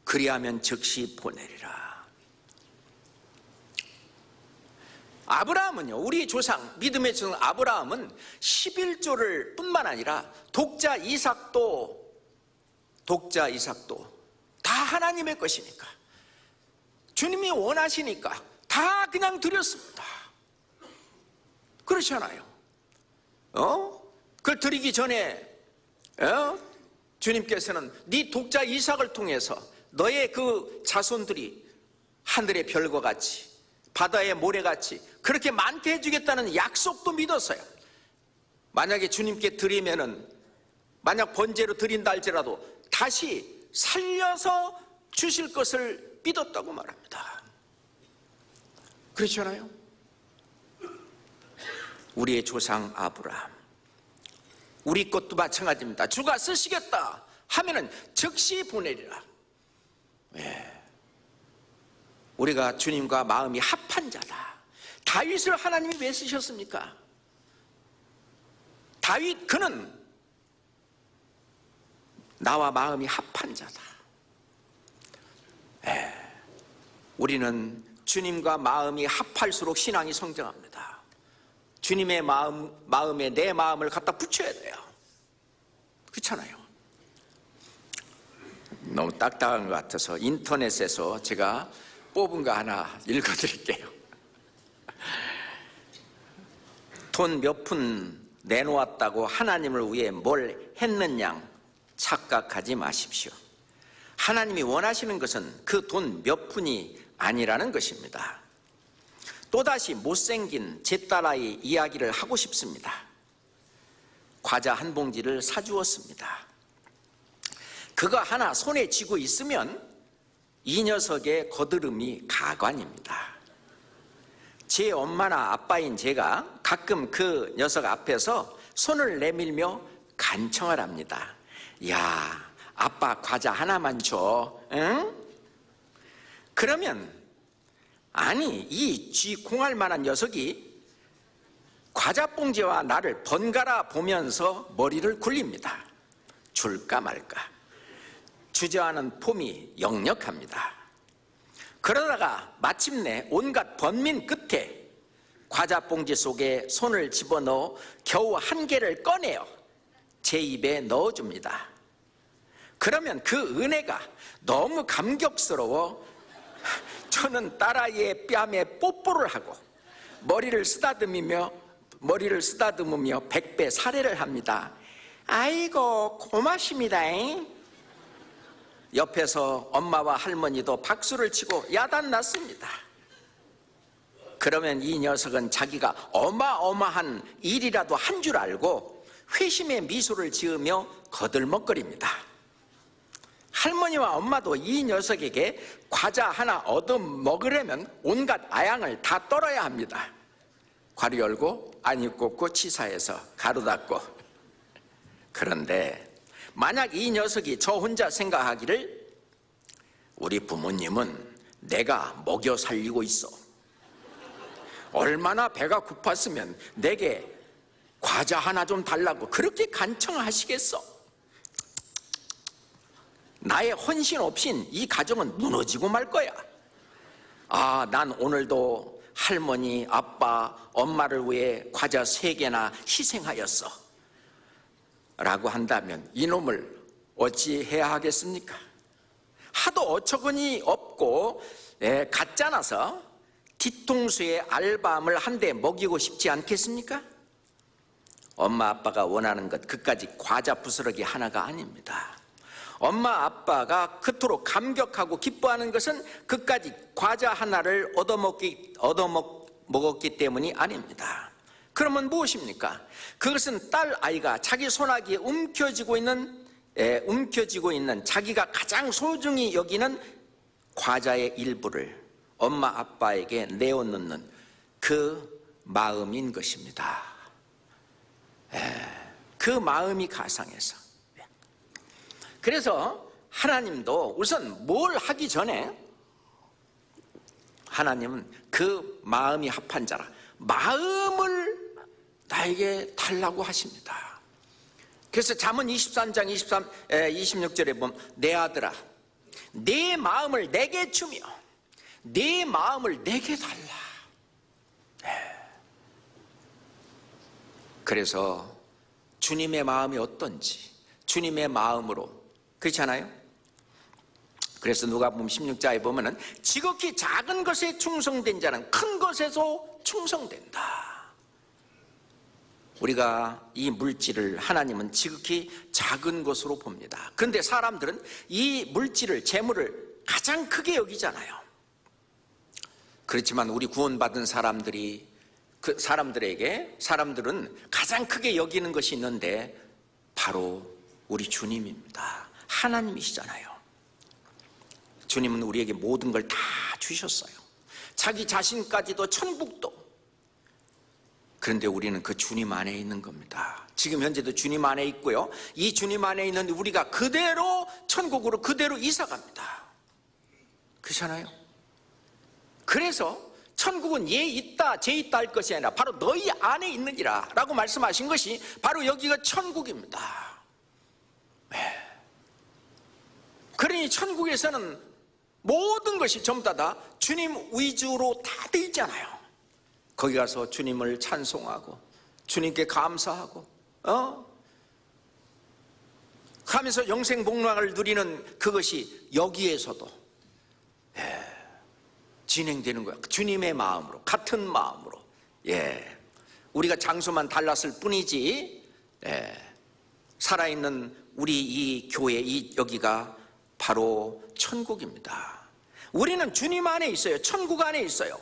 그리하면 즉시 보내리라. 아브라함은요, 우리 조상, 믿음의 조상 아브라함은 11조를 뿐만 아니라 독자 이삭도 다 하나님의 것이니까, 주님이 원하시니까 다 그냥 드렸습니다. 그렇잖아요. 그걸 드리기 전에 주님께서는 네 독자 이삭을 통해서 너의 그 자손들이 하늘의 별과 같이 바다의 모래같이 그렇게 많게 해주겠다는 약속도 믿었어요. 만약에 주님께 드리면은, 만약 번제로 드린다 할지라도 다시 살려서 주실 것을 믿었다고 말합니다. 그렇잖아요. 우리의 조상 아브라함, 우리 것도 마찬가지입니다. 주가 쓰시겠다 하면은 즉시 보내리라. 우리가 주님과 마음이 합한 자다. 다윗을 하나님이 왜 쓰셨습니까? 다윗, 그는 나와 마음이 합한 자다. 우리는 주님과 마음이 합할수록 신앙이 성장합니다. 주님의 마음에 내 마음을 갖다 붙여야 돼요. 그렇잖아요. 너무 딱딱한 것 같아서 인터넷에서 제가 뽑은 거 하나 읽어드릴게요. 돈 몇 푼 내놓았다고 하나님을 위해 뭘 했느냐 착각하지 마십시오. 하나님이 원하시는 것은 그 돈 몇 푼이 아니라는 것입니다. 또다시 못생긴 제 딸아이 이야기를 하고 싶습니다. 과자 한 봉지를 사주었습니다. 그거 하나 손에 쥐고 있으면 이 녀석의 거드름이 가관입니다. 제 엄마나 아빠인 제가 가끔 그 녀석 앞에서 손을 내밀며 간청을 합니다. 야, 아빠 과자 하나만 줘. 응? 그러면 아니 이 쥐 공할 만한 녀석이 과자 봉지와 나를 번갈아 보면서 머리를 굴립니다. 줄까 말까. 주저하는 폼이 역력합니다. 그러다가 마침내 온갖 번민 끝에 과자 봉지 속에 손을 집어넣어 겨우 한 개를 꺼내어 제 입에 넣어줍니다. 그러면 그 은혜가 너무 감격스러워 저는 딸아이의 뺨에 뽀뽀를 하고 머리를 쓰다듬으며 100배 살해를 합니다. 아이고 고맙습니다. 옆에서 엄마와 할머니도 박수를 치고 야단났습니다. 그러면 이 녀석은 자기가 어마어마한 일이라도 한 줄 알고 회심의 미소를 지으며 거들먹거립니다. 할머니와 엄마도 이 녀석에게 과자 하나 얻어 먹으려면 온갖 아양을 다 떨어야 합니다. 괄호 열고 안이 꽂고 치사해서 가로 닫고. 그런데 만약 이 녀석이 저 혼자 생각하기를 우리 부모님은 내가 먹여 살리고 있어. 얼마나 배가 고팠으면 내게 과자 하나 좀 달라고 그렇게 간청하시겠어. 나의 헌신 없인 이 가정은 무너지고 말 거야. 아, 난 오늘도 할머니, 아빠, 엄마를 위해 과자 3개나 희생하였어 라고 한다면 이놈을 어찌해야 하겠습니까? 하도 어처구니 없고 가짜나서 뒤통수에 알밤을 한 대 먹이고 싶지 않겠습니까? 엄마 아빠가 원하는 것 그까지 과자 부스러기 하나가 아닙니다. 엄마 아빠가 그토록 감격하고 기뻐하는 것은 그까지 과자 하나를 얻어먹었기 때문이 아닙니다. 그러면 무엇입니까? 그것은 딸 아이가 자기 손아귀에 움켜쥐고 있는 자기가 가장 소중히 여기는 과자의 일부를 엄마 아빠에게 내어놓는 그 마음인 것입니다. 그 마음이 가상해서. 그래서 하나님도 우선 뭘 하기 전에 하나님은 그 마음이 합한 자라 마음을 나에게 달라고 하십니다. 그래서 잠언 23장 26절에 보면 내 아들아 내 마음을 내게 주며 내 마음을 내게 달라. 그래서 주님의 마음이 어떤지 주님의 마음으로 그렇잖아요. 그래서 누가복음 16장에 보면은 지극히 작은 것에 충성된 자는 큰 것에서 충성된다. 우리가 이 물질을 하나님은 지극히 작은 것으로 봅니다. 그런데 사람들은 이 물질을 재물을 가장 크게 여기잖아요. 그렇지만 우리 구원받은 사람들은 가장 크게 여기는 것이 있는데 바로 우리 주님입니다. 하나님이시잖아요. 주님은 우리에게 모든 걸 다 주셨어요. 자기 자신까지도 천국도. 그런데 우리는 그 주님 안에 있는 겁니다. 지금 현재도 주님 안에 있고요. 이 주님 안에 있는 우리가 그대로 천국으로 그대로 이사갑니다. 그렇잖아요. 그래서 천국은 얘 있다 쟤 있다 할 것이 아니라 바로 너희 안에 있느니라 라고 말씀하신 것이 바로 여기가 천국입니다. 그러니 천국에서는 모든 것이 전부 다 주님 위주로 다 돼 있잖아요. 거기 가서 주님을 찬송하고 주님께 감사하고 하면서 영생 복락을 누리는 그것이 여기에서도 진행되는 거야. 주님의 마음으로, 같은 마음으로. 우리가 장소만 달랐을 뿐이지 살아있는 우리 이 교회, 여기가 바로 천국입니다. 우리는 주님 안에 있어요. 천국 안에 있어요.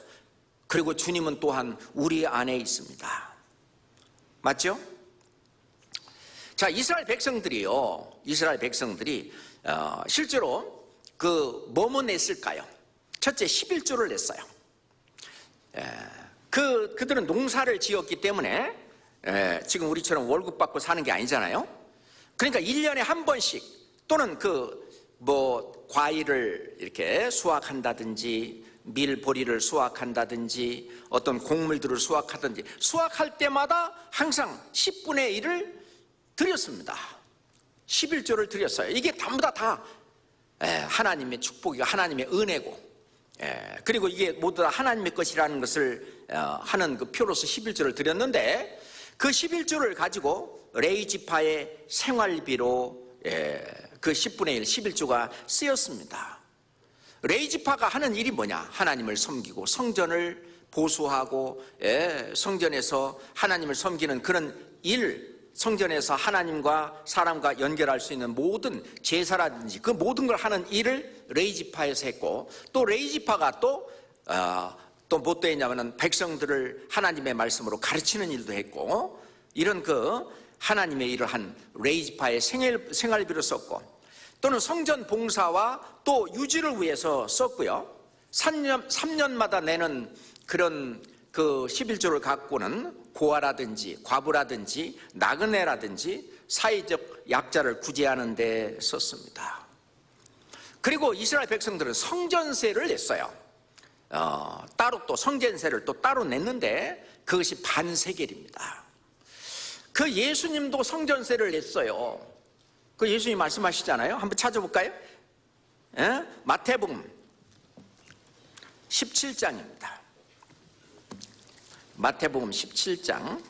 그리고 주님은 또한 우리 안에 있습니다. 맞죠? 자, 이스라엘 백성들이 실제로 뭐뭐 냈을까요? 첫째, 11조를 냈어요. 그들은 농사를 지었기 때문에 지금 우리처럼 월급 받고 사는 게 아니잖아요. 그러니까 1년에 한 번씩 또는 과일을 이렇게 수확한다든지 밀보리를 수확한다든지 어떤 곡물들을 수확하든지 수확할 때마다 항상 10분의 1을 드렸습니다. 11조를 드렸어요. 이게 전부 다 하나님의 축복이고 하나님의 은혜고, 그리고 이게 모두 다 하나님의 것이라는 것을 하는 그 표로서 11조를 드렸는데, 그 11조를 가지고 레위지파의 생활비로 그 10분의 1, 11조가 쓰였습니다. 레위지파가 하는 일이 뭐냐? 하나님을 섬기고 성전을 보수하고 성전에서 하나님을 섬기는 그런 일, 성전에서 하나님과 사람과 연결할 수 있는 모든 제사라든지 그 모든 걸 하는 일을 레위지파에서 했고, 또 레위지파가 또 뭐 또 했냐면은 백성들을 하나님의 말씀으로 가르치는 일도 했고, 이런 그 하나님의 일을 한 레위지파의 생활비로 썼고, 또는 성전 봉사와 또 유지를 위해서 썼고요. 3년마다 내는 그런 그 11조를 갖고는 고아라든지 과부라든지 나그네라든지 사회적 약자를 구제하는 데 썼습니다. 그리고 이스라엘 백성들은 성전세를 냈어요. 따로 또 성전세를 또 따로 냈는데 그것이 반세겔입니다. 그 예수님도 성전세를 냈어요. 그 예수님 말씀하시잖아요. 한번 찾아볼까요? 마태복음 17장입니다. 마태복음 17장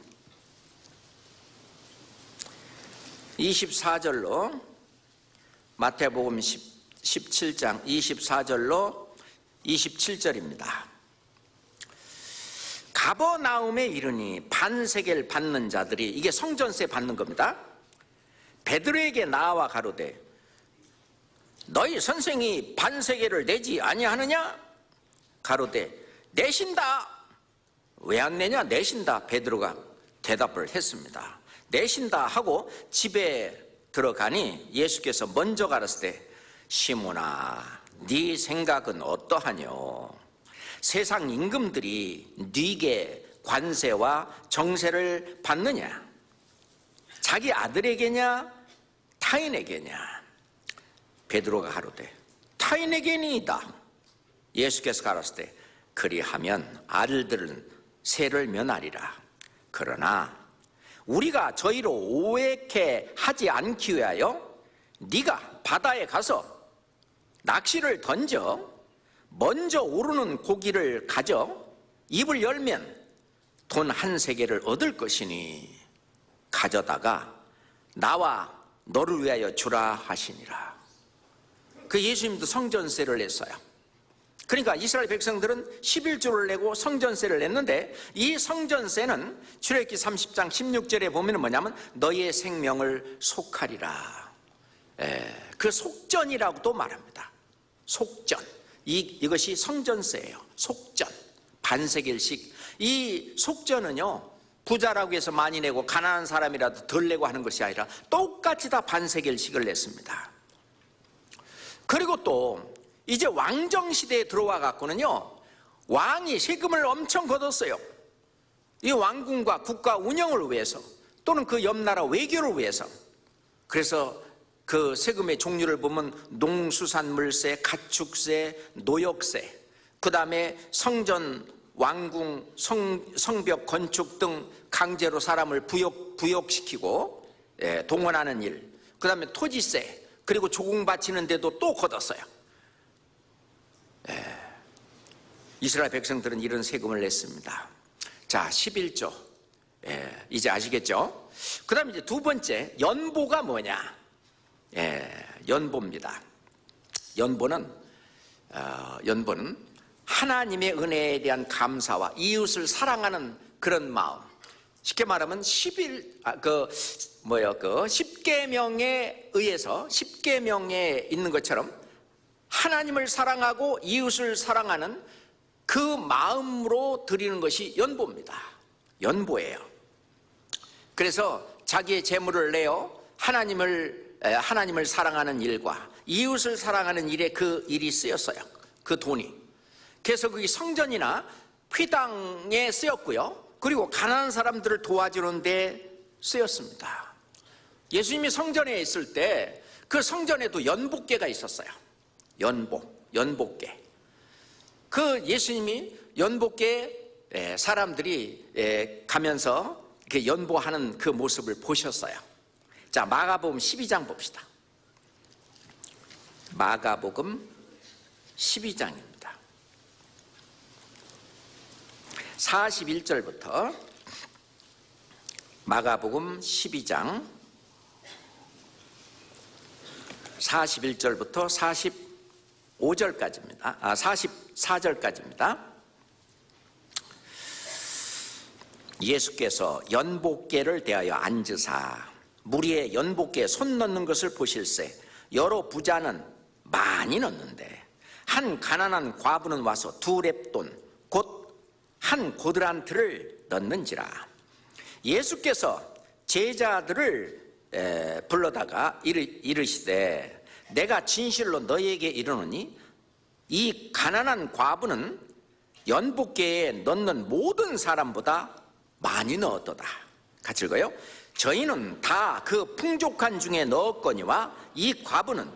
24절로, 마태복음 17장 24절로 27절입니다. 가버나움에 이르니 반세겔 받는 자들이, 이게 성전세 받는 겁니다. 베드로에게 나와 가로되 너희 선생이 반세겔을 내지 아니하느냐? 가로되 내신다. 왜 안 내냐? 내신다. 베드로가 대답을 했습니다. 내신다 하고 집에 들어가니 예수께서 먼저 가라사대 시몬아, 네 생각은 어떠하뇨? 세상 임금들이 네게 관세와 정세를 받느냐? 자기 아들에게냐 타인에게냐? 베드로가 가로되 타인에게니이다. 예수께서 가라사대 그리하면 아들들은 세를 면하리라. 그러나 우리가 저희로 오해케 하지 않기 위하여 네가 바다에 가서 낚시를 던져 먼저 오르는 고기를 가져 입을 열면 돈 1세겔을 얻을 것이니 가져다가 나와 너를 위하여 주라 하시니라. 그 예수님도 성전세를 냈어요. 그러니까 이스라엘 백성들은 11조를 내고 성전세를 냈는데, 이 성전세는 출애굽기 30장 16절에 보면 뭐냐면 너희의 생명을 속하리라. 그 속전이라고도 말합니다. 속전. 이것이 성전세예요. 속전. 반세겔씩. 이 속전은요, 부자라고 해서 많이 내고 가난한 사람이라도 덜 내고 하는 것이 아니라 똑같이 다 반세겔씩을 냈습니다. 그리고 또 이제 왕정시대에 들어와 갖고는요, 왕이 세금을 엄청 걷었어요. 이 왕궁과 국가 운영을 위해서, 또는 그 옆나라 외교를 위해서. 그래서 그 세금의 종류를 보면 농수산물세, 가축세, 노역세, 그 다음에 성전, 왕궁, 성벽 건축 등 강제로 사람을 부역시키고 동원하는 일, 그 다음에 토지세, 그리고 조공 바치는 데도 또 걷었어요. 이스라엘 백성들은 이런 세금을 냈습니다. 자, 11조. 이제 아시겠죠? 그 다음에 이제 두 번째, 연보가 뭐냐? 연보입니다. 연보는 하나님의 은혜에 대한 감사와 이웃을 사랑하는 그런 마음. 쉽게 말하면 10계명에 의해서 10계명에 있는 것처럼 하나님을 사랑하고 이웃을 사랑하는 그 마음으로 드리는 것이 연보입니다. 연보예요. 그래서 자기의 재물을 내어 하나님을 사랑하는 일과 이웃을 사랑하는 일에 그 일이 쓰였어요. 그 돈이. 그래서 그게 성전이나 회당에 쓰였고요. 그리고 가난한 사람들을 도와주는 데 쓰였습니다. 예수님이 성전에 있을 때 그 성전에도 연복궤가 있었어요. 연복궤. 그 예수님이 연복궤에 사람들이 가면서 이렇게 연보하는 그 모습을 보셨어요. 자, 마가복음 12장 봅시다. 마가복음 12장입니다. 41절부터 마가복음 12장 41절부터 45절까지입니다. 44절까지입니다. 예수께서 연복궤를 대하여 앉으사 무리의 연복궤에 손 넣는 것을 보실세 여러 부자는 많이 넣는데 한 가난한 과부는 와서 2렙돈 곧 한 고드란트를 넣는지라. 예수께서 제자들을 불러다가 이르시되 내가 진실로 너희에게 이르노니 이 가난한 과부는 연복궤에 넣는 모든 사람보다 많이 넣었도다. 같이 읽어요. 저희는 다 그 풍족한 중에 넣었거니와 이 과부는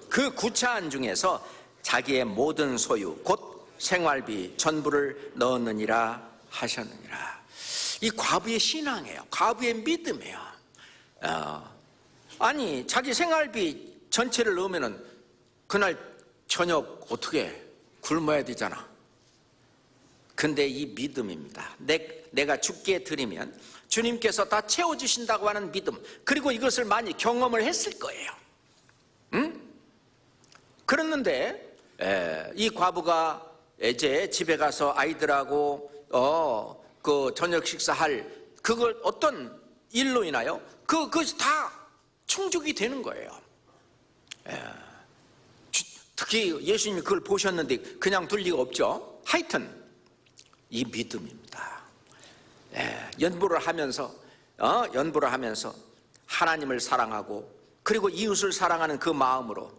그 구차한 중에서 자기의 모든 소유 곧 생활비 전부를 넣었느니라 하셨느니라. 이 과부의 신앙이에요. 과부의 믿음이에요. 아니 자기 생활비 전체를 넣으면은 그날 저녁 어떻게 굶어야 되잖아. 근데 이 믿음입니다. 내가 주께 드리면 주님께서 다 채워주신다고 하는 믿음, 그리고 이것을 많이 경험을 했을 거예요. 그랬는데 이 과부가 이제 집에 가서 아이들하고 그 저녁 식사할 그걸 어떤 일로 인하여 그것이 다 충족이 되는 거예요. 특히 예수님이 그걸 보셨는데 그냥 둘 리가 없죠. 하여튼 이 믿음입니다. 연보를 하면서 하나님을 사랑하고 그리고 이웃을 사랑하는 그 마음으로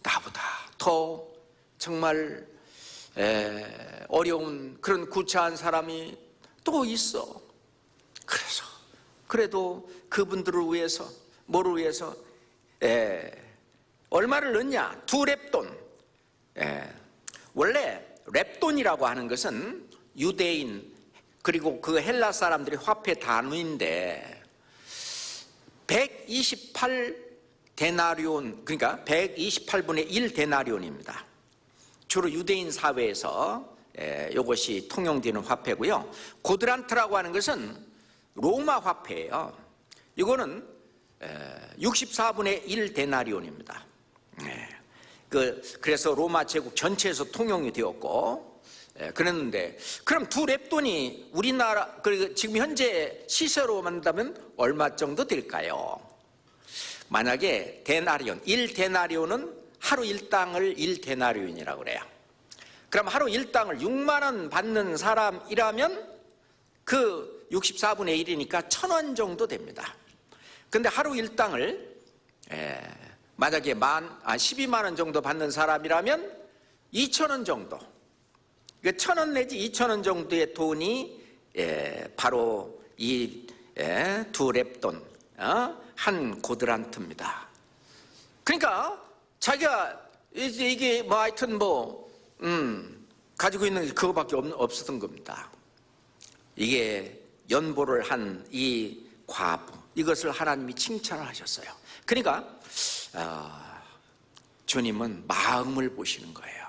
나보다 더 정말 어려운 그런 구차한 사람이 또 있어. 그래서 그래도 그분들을 위해서 뭐를 위해서 얼마를 넣냐? 2렙돈. 원래 렙돈이라고 하는 것은 유대인 그리고 그 헬라 사람들의 화폐 단위인데 128 데나리온, 그러니까 128분의 1 데나리온입니다. 주로 유대인 사회에서 이것이 통용되는 화폐고요. 고드란트라고 하는 것은 로마 화폐예요. 이거는 64분의 1 데나리온입니다. 그래서 로마 제국 전체에서 통용이 되었고 그랬는데, 그럼 2렙돈이 우리나라 지금 현재 시세로 만든다면 얼마 정도 될까요? 만약에 데나리온, 1데나리온은 하루 일당을 1데나리온이라고 그래요. 그럼 하루 일당을 6만 원 받는 사람이라면 그 64분의 1이니까 1,000원 정도 됩니다. 근데 하루 일당을 만약에 12만 원 정도 받는 사람이라면 2,000원 정도, 1,000원 내지 2,000원 정도의 돈이 바로 이 2렙돈, 한 고드란트입니다. 그러니까 자기가 이게 뭐 하여튼 가지고 있는 게 그거밖에 없었던 겁니다. 이게 연보를 한 이 과부, 이것을 하나님이 칭찬을 하셨어요. 그러니까 주님은 마음을 보시는 거예요.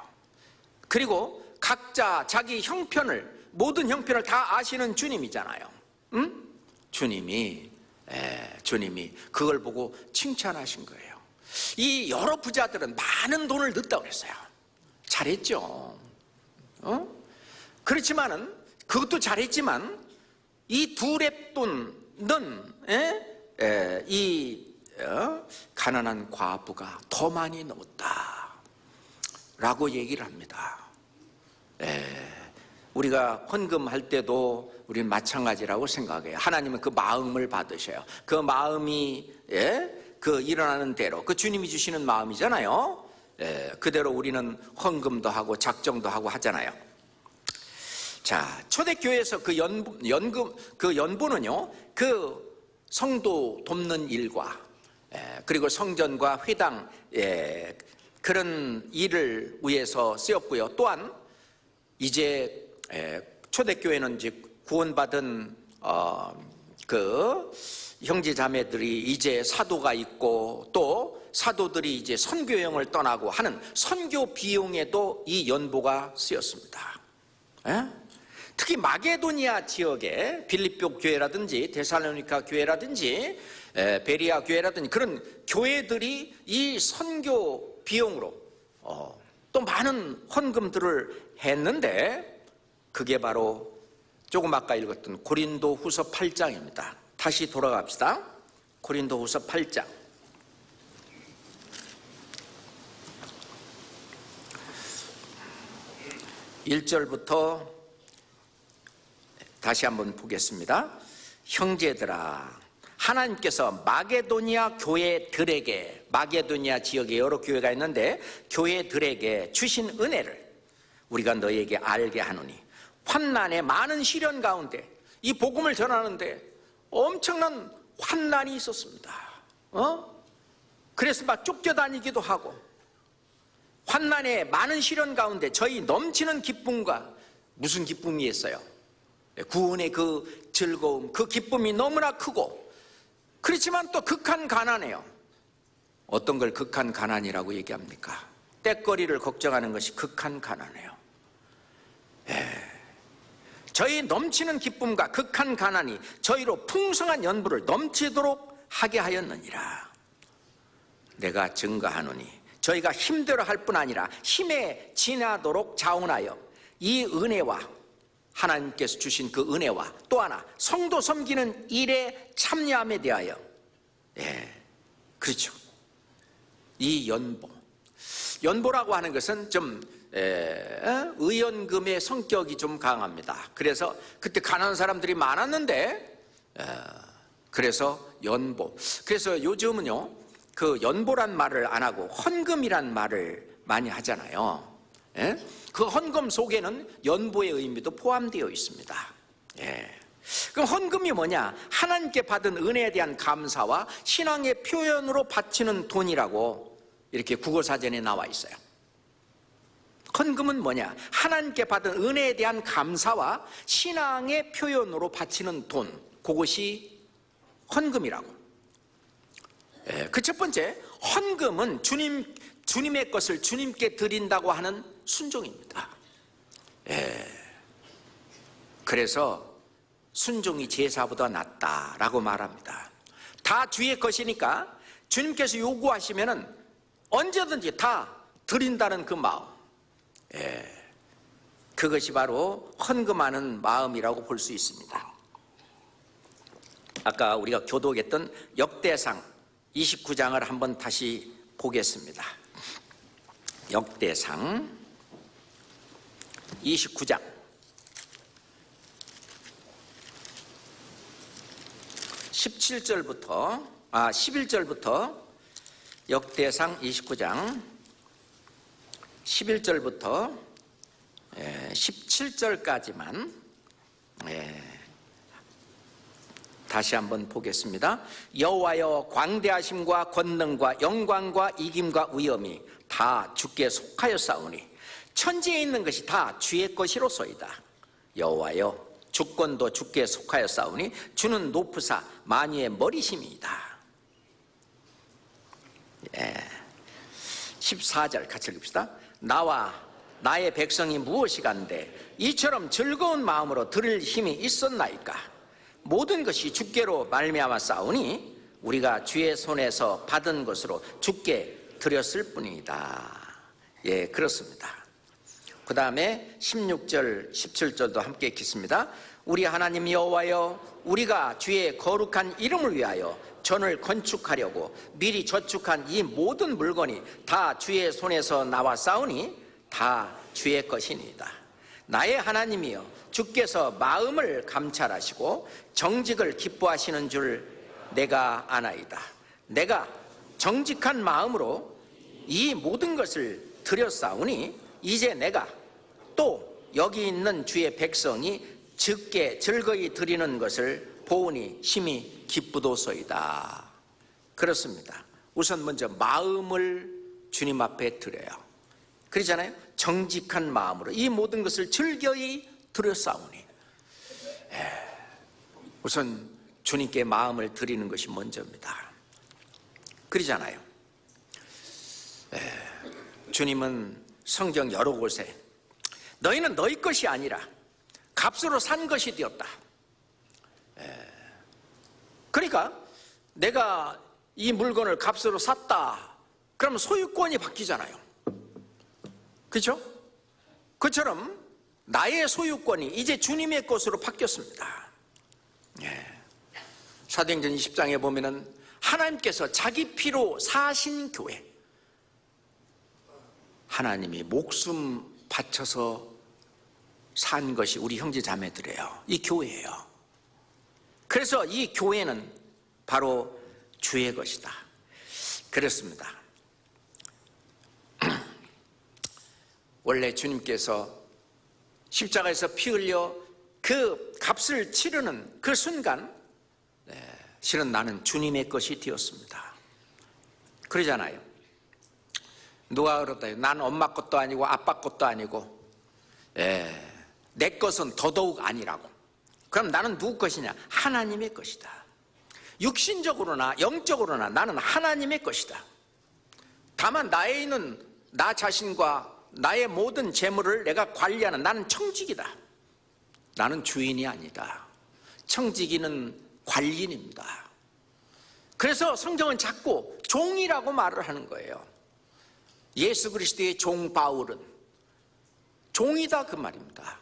그리고 각자 자기 형편을 모든 형편을 다 아시는 주님이잖아요. 응? 주님이 그걸 보고 칭찬하신 거예요. 이 여러 부자들은 많은 돈을 넣었다고 그랬어요. 잘했죠. 그렇지만은 그것도 잘했지만 이 두 렙돈은 가난한 과부가 더 많이 넣었다라고 얘기를 합니다. 우리가 헌금할 때도 우리는 마찬가지라고 생각해요. 하나님은 그 마음을 받으셔요. 그 마음이 그 일어나는 대로 그 주님이 주시는 마음이잖아요. 그대로 우리는 헌금도 하고 작정도 하고 하잖아요. 자, 초대교회에서 그 연보는요, 그 성도 돕는 일과 그리고 성전과 회당 그런 일을 위해서 쓰였고요. 또한 이제 초대교회는 이제 구원받은 그 형제자매들이 이제 사도가 있고 또 사도들이 이제 선교 여행을 떠나고 하는 선교 비용에도 이 연보가 쓰였습니다. 특히 마게도니아 지역에 빌립보 교회라든지 데살로니가 교회라든지 베리아 교회라든지 그런 교회들이 이 선교 비용으로 또 많은 헌금들을 했는데 그게 바로 조금 아까 읽었던 고린도후서 8장입니다. 다시 돌아갑시다. 고린도후서 8장 1절부터 다시 한번 보겠습니다. 형제들아, 하나님께서 마게도니아 교회들에게, 마게도니아 지역에 여러 교회가 있는데 교회들에게 주신 은혜를 우리가 너에게 알게 하노니, 환난의 많은 시련 가운데 이 복음을 전하는데 엄청난 환난이 있었습니다. 그래서 막 쫓겨다니기도 하고, 환난의 많은 시련 가운데 저희 넘치는 기쁨과, 무슨 기쁨이 있어요? 구원의 그 즐거움, 그 기쁨이 너무나 크고, 그렇지만 또 극한 가난해요. 어떤 걸 극한 가난이라고 얘기합니까? 때거리를 걱정하는 것이 극한 가난해요. 저희 넘치는 기쁨과 극한 가난이 저희로 풍성한 연부를 넘치도록 하게 하였느니라. 내가 증거하노니 저희가 힘대로 할 뿐 아니라 힘에 지나도록 자원하여 이 은혜와, 하나님께서 주신 그 은혜와 또 하나 성도 섬기는 일에 참여함에 대하여, 그렇죠, 이 연보라고 하는 것은 좀 의연금의 성격이 좀 강합니다. 그래서 그때 가난한 사람들이 많았는데 그래서 연보, 그래서 요즘은요 그 연보란 말을 안 하고 헌금이란 말을 많이 하잖아요. 그 헌금 속에는 연보의 의미도 포함되어 있습니다. 그럼 헌금이 뭐냐? 하나님께 받은 은혜에 대한 감사와 신앙의 표현으로 바치는 돈이라고 이렇게 국어사전에 나와 있어요. 헌금은 뭐냐? 하나님께 받은 은혜에 대한 감사와 신앙의 표현으로 바치는 돈, 그것이 헌금이라고. 그 첫 번째, 헌금은 주님의 것을 주님께 드린다고 하는 순종입니다. 그래서 순종이 제사보다 낫다라고 말합니다. 다 주의 것이니까 주님께서 요구하시면은 언제든지 다 드린다는 그 마음, 그것이 바로 헌금하는 마음이라고 볼 수 있습니다. 아까 우리가 교독했던 역대상 29장을 한번 다시 보겠습니다. 역대상 29장 11절부터 역대상 29장 11절부터 17절까지만 다시 한번 보겠습니다. 여호와여, 광대하심과 권능과 영광과 이김과 위엄이 다 주께 속하였사오니 천지에 있는 것이 다 주의 것이로소이다. 여호와여, 주권도 주께 속하였사오니 주는 높으사 만유의 머리심이다. 14절 같이 읽읍시다. 나와 나의 백성이 무엇이간데 이처럼 즐거운 마음으로 들을 힘이 있었나이까? 모든 것이 주께로 말미암아 싸우니 우리가 주의 손에서 받은 것으로 주께 드렸을 뿐이다. 예, 그렇습니다. 그 다음에 16절 17절도 함께 읽겠습니다. 우리 하나님 여호와여, 우리가 주의 거룩한 이름을 위하여 전을 건축하려고 미리 저축한 이 모든 물건이 다 주의 손에서 나와 싸우니 다 주의 것이니이다. 나의 하나님이여, 주께서 마음을 감찰하시고 정직을 기뻐하시는 줄 내가 아나이다. 내가 정직한 마음으로 이 모든 것을 드렸사오니 이제 내가 또 여기 있는 주의 백성이 즉게 즐거이 드리는 것을 보으니 심히 기쁘도소이다. 그렇습니다. 우선 먼저 마음을 주님 앞에 드려요. 그러잖아요. 정직한 마음으로 이 모든 것을 즐거이 드렸사오니, 우선 주님께 마음을 드리는 것이 먼저입니다. 그러잖아요. 주님은 성경 여러 곳에 너희는 너희 것이 아니라 값으로 산 것이 되었다. 그러니까 내가 이 물건을 값으로 샀다 그러면 소유권이 바뀌잖아요. 그렇죠? 그처럼 나의 소유권이 이제 주님의 것으로 바뀌었습니다. 사도행전 20장에 보면은 하나님께서 자기 피로 사신 교회, 하나님이 목숨 바쳐서 산 것이 우리 형제 자매들이에요. 이 교회예요. 그래서 이 교회는 바로 주의 것이다. 그렇습니다. 원래 주님께서 십자가에서 피 흘려 그 값을 치르는 그 순간, 실은 나는 주님의 것이 되었습니다. 그러잖아요. 누가 그렇다. 난 엄마 것도 아니고 아빠 것도 아니고, 내 것은 더더욱 아니라고. 그럼 나는 누구 것이냐? 하나님의 것이다. 육신적으로나 영적으로나 나는 하나님의 것이다. 다만 나에 있는 나 자신과 나의 모든 재물을 내가 관리하는 나는 청지기다. 나는 주인이 아니다. 청지기는 관리인입니다. 그래서 성경은 자꾸 종이라고 말을 하는 거예요. 예수 그리스도의 종 바울은 종이다 그 말입니다.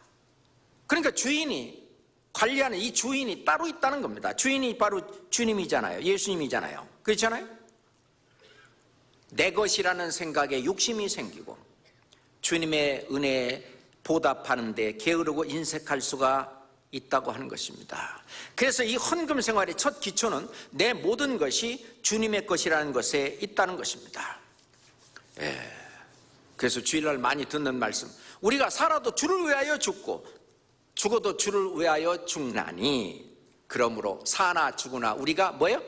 그러니까 주인이 관리하는 이 주인이 따로 있다는 겁니다. 주인이 바로 주님이잖아요. 예수님이잖아요. 그렇잖아요. 내 것이라는 생각에 욕심이 생기고 주님의 은혜에 보답하는 데 게으르고 인색할 수가 있다고 하는 것입니다. 그래서 이 헌금 생활의 첫 기초는 내 모든 것이 주님의 것이라는 것에 있다는 것입니다. 그래서 주일날 많이 듣는 말씀, 우리가 살아도 주를 위하여 죽고 죽어도 주를 위하여 죽나니 그러므로 사나 죽으나 우리가 뭐예요?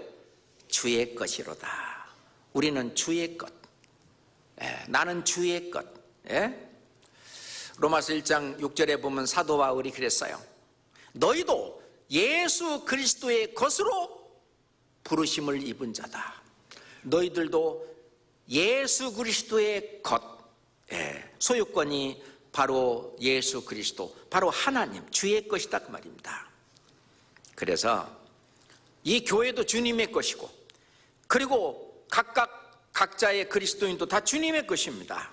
주의 것이로다. 우리는 주의 것. 나는 주의 것. 로마서 1장 6절에 보면 사도 바울이 그랬어요. 너희도 예수 그리스도의 것으로 부르심을 입은 자다. 너희들도 예수 그리스도의 것, 소유권이 바로 예수 그리스도, 바로 하나님, 주의 것이다 그 말입니다. 그래서 이 교회도 주님의 것이고, 그리고 각자의 그리스도인도 다 주님의 것입니다.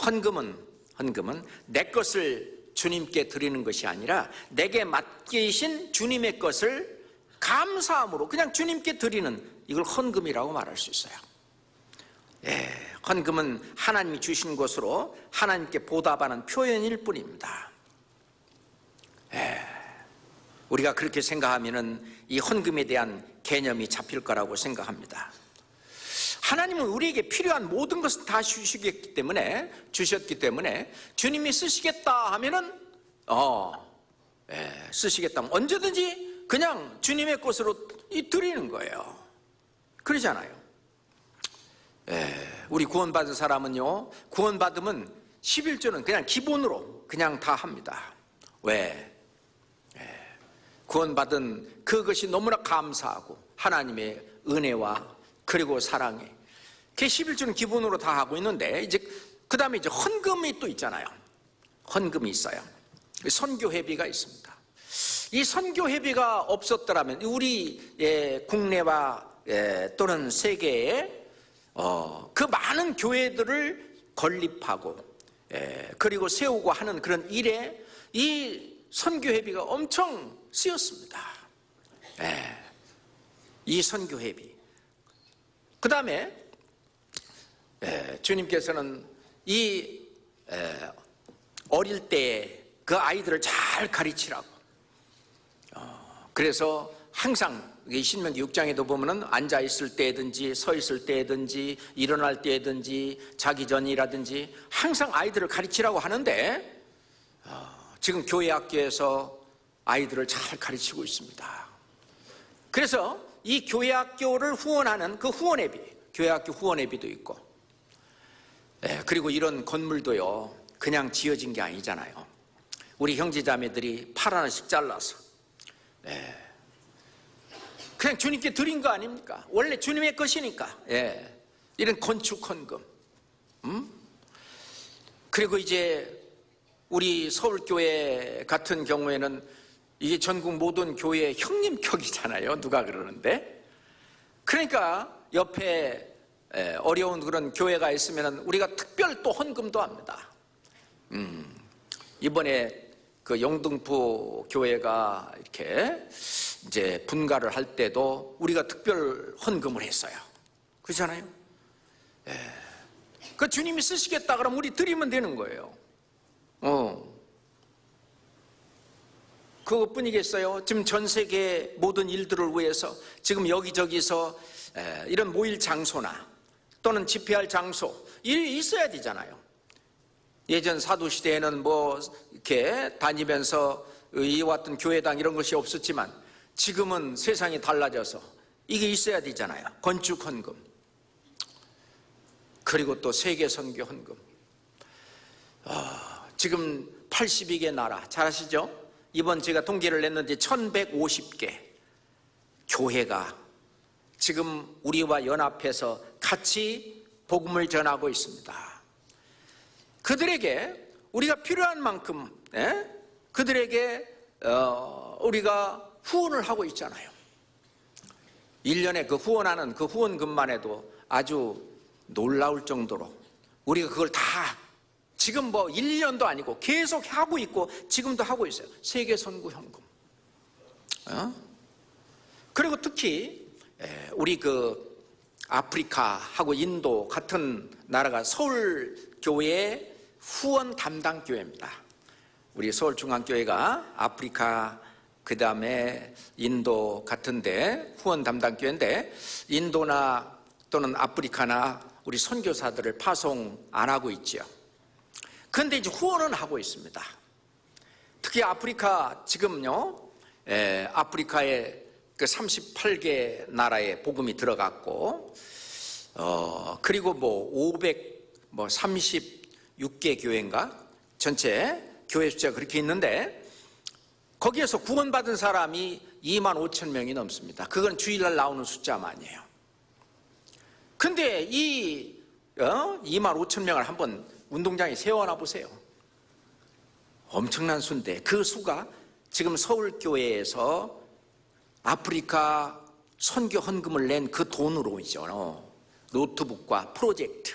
헌금은 내 것을 주님께 드리는 것이 아니라 내게 맡기신 주님의 것을 감사함으로 그냥 주님께 드리는, 이걸 헌금이라고 말할 수 있어요. 헌금은 하나님이 주신 것으로 하나님께 보답하는 표현일 뿐입니다. 우리가 그렇게 생각하면은 이 헌금에 대한 개념이 잡힐 거라고 생각합니다. 하나님은 우리에게 필요한 모든 것을 다 주셨기 때문에 주님이 쓰시겠다 하면은 쓰시겠다 하면 언제든지 그냥 주님의 것으로 드리는 거예요. 그러잖아요. 우리 구원받은 사람은요, 구원받으면 11조는 그냥 기본으로 그냥 다 합니다. 왜? 구원받은 그것이 너무나 감사하고 하나님의 은혜와 그리고 사랑에, 그 11조는 기본으로 다 하고 있는데, 이제 그 다음에 이제 헌금이 또 있잖아요. 헌금이 있어요. 선교회비가 있습니다. 이 선교회비가 없었더라면 우리 국내와 또는 세계에 그 많은 교회들을 건립하고 그리고 세우고 하는 그런 일에 이 선교회비가 엄청 쓰였습니다. 이 선교회비. 그 다음에 주님께서는 이 어릴 때 그 아이들을 잘 가르치라고. 그래서 항상 신명기 6장에도 보면은 앉아 있을 때든지 서 있을 때든지 일어날 때든지 자기 전이라든지 항상 아이들을 가르치라고 하는데 지금 교회 학교에서 아이들을 잘 가르치고 있습니다. 그래서 이 교회 학교를 후원하는 그 후원회비, 교회 학교 후원회비도 있고, 그리고 이런 건물도요 그냥 지어진 게 아니잖아요. 우리 형제자매들이 팔 하나씩 잘라서 그냥 주님께 드린 거 아닙니까? 원래 주님의 것이니까. 이런 건축 헌금. 그리고 이제 우리 서울교회 같은 경우에는 이게 전국 모든 교회의 형님격이잖아요. 누가 그러는데. 그러니까 옆에 어려운 그런 교회가 있으면 우리가 특별 또 헌금도 합니다. 이번에 그 영등포 교회가 이렇게 이제 분가를 할 때도 우리가 특별 헌금을 했어요. 그렇잖아요? 그 주님이 쓰시겠다 그러면 우리 드리면 되는 거예요. 그것뿐이겠어요? 지금 전 세계 모든 일들을 위해서 지금 여기저기서 이런 모일 장소나 또는 집회할 장소 일이 있어야 되잖아요. 예전 사도시대에는 뭐 이렇게 다니면서 이왔던 교회당 이런 것이 없었지만 지금은 세상이 달라져서 이게 있어야 되잖아요. 건축 헌금, 그리고 또 세계 선교 헌금. 지금 82개 나라 잘 아시죠? 이번 제가 통계를 냈는데 1150개 교회가 지금 우리와 연합해서 같이 복음을 전하고 있습니다. 그들에게 우리가 필요한 만큼 그들에게 우리가 후원을 하고 있잖아요. 1년에 그 후원하는 그 후원금만 해도 아주 놀라울 정도로 우리가 그걸 다 지금 뭐 1년도 아니고 계속 하고 있고 지금도 하고 있어요. 세계 선구 헌금. 그리고 특히 우리 그 아프리카하고 인도 같은 나라가 서울교회의 후원 담당 교회입니다. 우리 서울중앙교회가 아프리카 그 다음에 인도 같은데 후원 담당 교회인데 인도나 또는 아프리카나 우리 선교사들을 파송 안 하고 있죠. 그런데 이제 후원은 하고 있습니다. 특히 아프리카 지금요 아프리카에 그 38개 나라에 복음이 들어갔고 그리고 뭐 536개 교회인가 전체 교회 숫자가 그렇게 있는데 거기에서 구원받은 사람이 2만 5천 명이 넘습니다. 그건 주일날 나오는 숫자만이에요. 근데 이 2만 5천 명을 한번 운동장에 세워놔 보세요. 엄청난 수인데 그 수가 지금 서울교회에서 아프리카 선교 헌금을 낸 그 돈으로이죠. 노트북과 프로젝트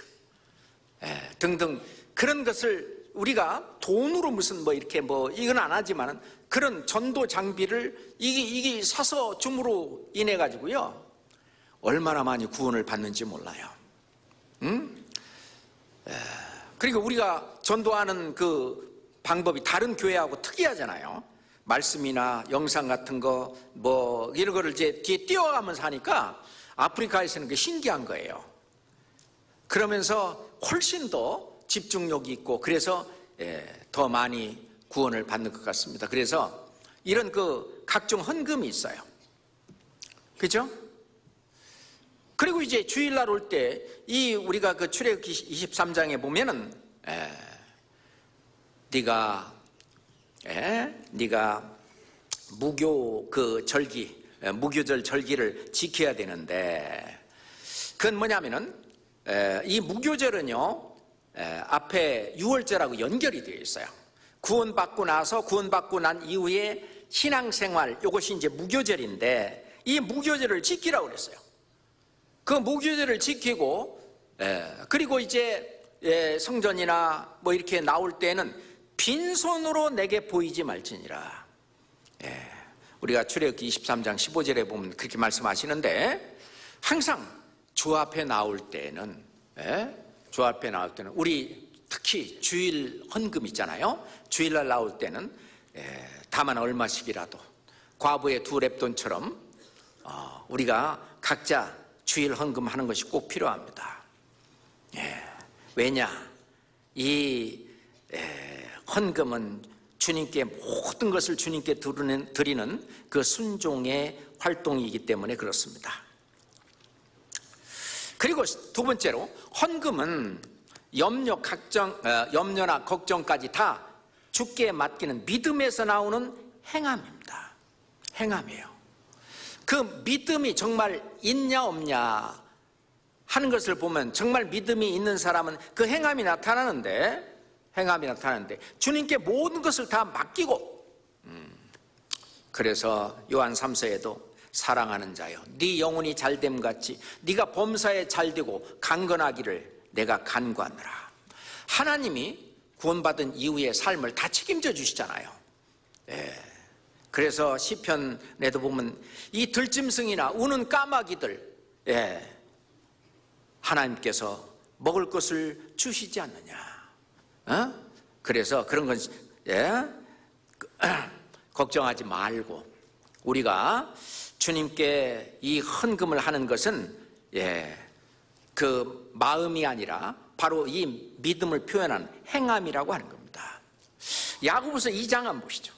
등등 그런 것을 우리가 돈으로 무슨 뭐 이렇게 뭐 이건 안 하지만은 그런 전도 장비를 이게 사서 줌으로 인해 가지고요 얼마나 많이 구원을 받는지 몰라요. 그리고 우리가 전도하는 그 방법이 다른 교회하고 특이하잖아요. 말씀이나 영상 같은 거 뭐 이런 거를 이제 뒤에 띄워가면서 하니까 아프리카에서는 그게 신기한 거예요. 그러면서 훨씬 더 집중력이 있고 그래서 더 많이 구원을 받는 것 같습니다. 그래서 이런 그 각종 헌금이 있어요. 그죠? 그리고 이제 주일날 올 때 이 우리가 그 출애굽기 23장에 보면은 네가 무교 그 절기 무교절 절기를 지켜야 되는데 그건 뭐냐면은 이 무교절은요 앞에 유월절하고 연결이 되어 있어요. 구원받고 난 이후에 신앙생활, 이것이 이제 무교절인데 이 무교절을 지키라고 그랬어요. 그 무교절을 지키고 그리고 이제 성전이나 뭐 이렇게 나올 때는 빈손으로 내게 보이지 말지니라. 우리가 출애굽기 23장 15절에 보면 그렇게 말씀하시는데 항상 주 앞에 나올 때는 우리 특히 주일 헌금 있잖아요. 주일날 나올 때는 다만 얼마씩이라도 과부의 2렙돈처럼 우리가 각자 주일 헌금하는 것이 꼭 필요합니다. 왜냐? 이 헌금은 주님께 모든 것을 주님께 드리는 그 순종의 활동이기 때문에 그렇습니다. 그리고 두 번째로 헌금은 염려나 걱정까지 다 주께 맡기는 믿음에서 나오는 행함입니다. 행함이에요. 그 믿음이 정말 있냐 없냐 하는 것을 보면 정말 믿음이 있는 사람은 그 행함이 나타나는데 주님께 모든 것을 다 맡기고 그래서 요한 3서에도 사랑하는 자여 네 영혼이 잘됨 같이 네가 범사에 잘되고 강건하기를 내가 간구하노라. 하나님이 구원받은 이후의 삶을 다 책임져 주시잖아요. 그래서 시편에도 보면 이 들짐승이나 우는 까마귀들 하나님께서 먹을 것을 주시지 않느냐. 그래서 그런 건 걱정하지 말고 우리가 주님께 이 헌금을 하는 것은 그 마음이 아니라 바로 이 믿음을 표현한 행함이라고 하는 겁니다. 야고보서 2장 한번 보시죠.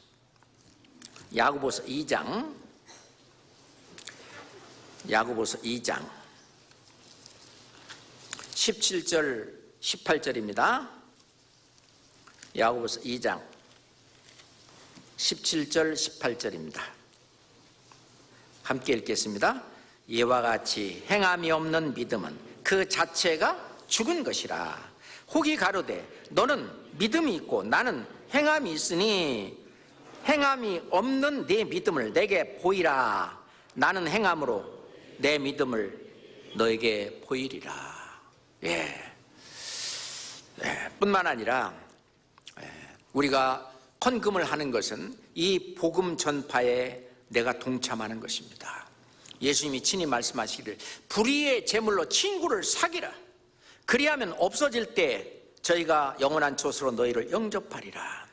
야고보서 2장 17절 18절입니다. 야고보서 2장 17절 18절입니다. 함께 읽겠습니다. 이와 같이 행함이 없는 믿음은 그 자체가 죽은 것이라. 혹이 가로되 너는 믿음이 있고 나는 행함이 있으니 행함이 없는 네 믿음을 내게 보이라. 나는 행함으로 내 믿음을 너에게 보이리라. 뿐만 아니라 우리가 헌금을 하는 것은 이 복음 전파에 내가 동참하는 것입니다. 예수님이 친히 말씀하시기를 불의의 제물로 친구를 사기라. 그리하면 없어질 때 저희가 영원한 조수로 너희를 영접하리라.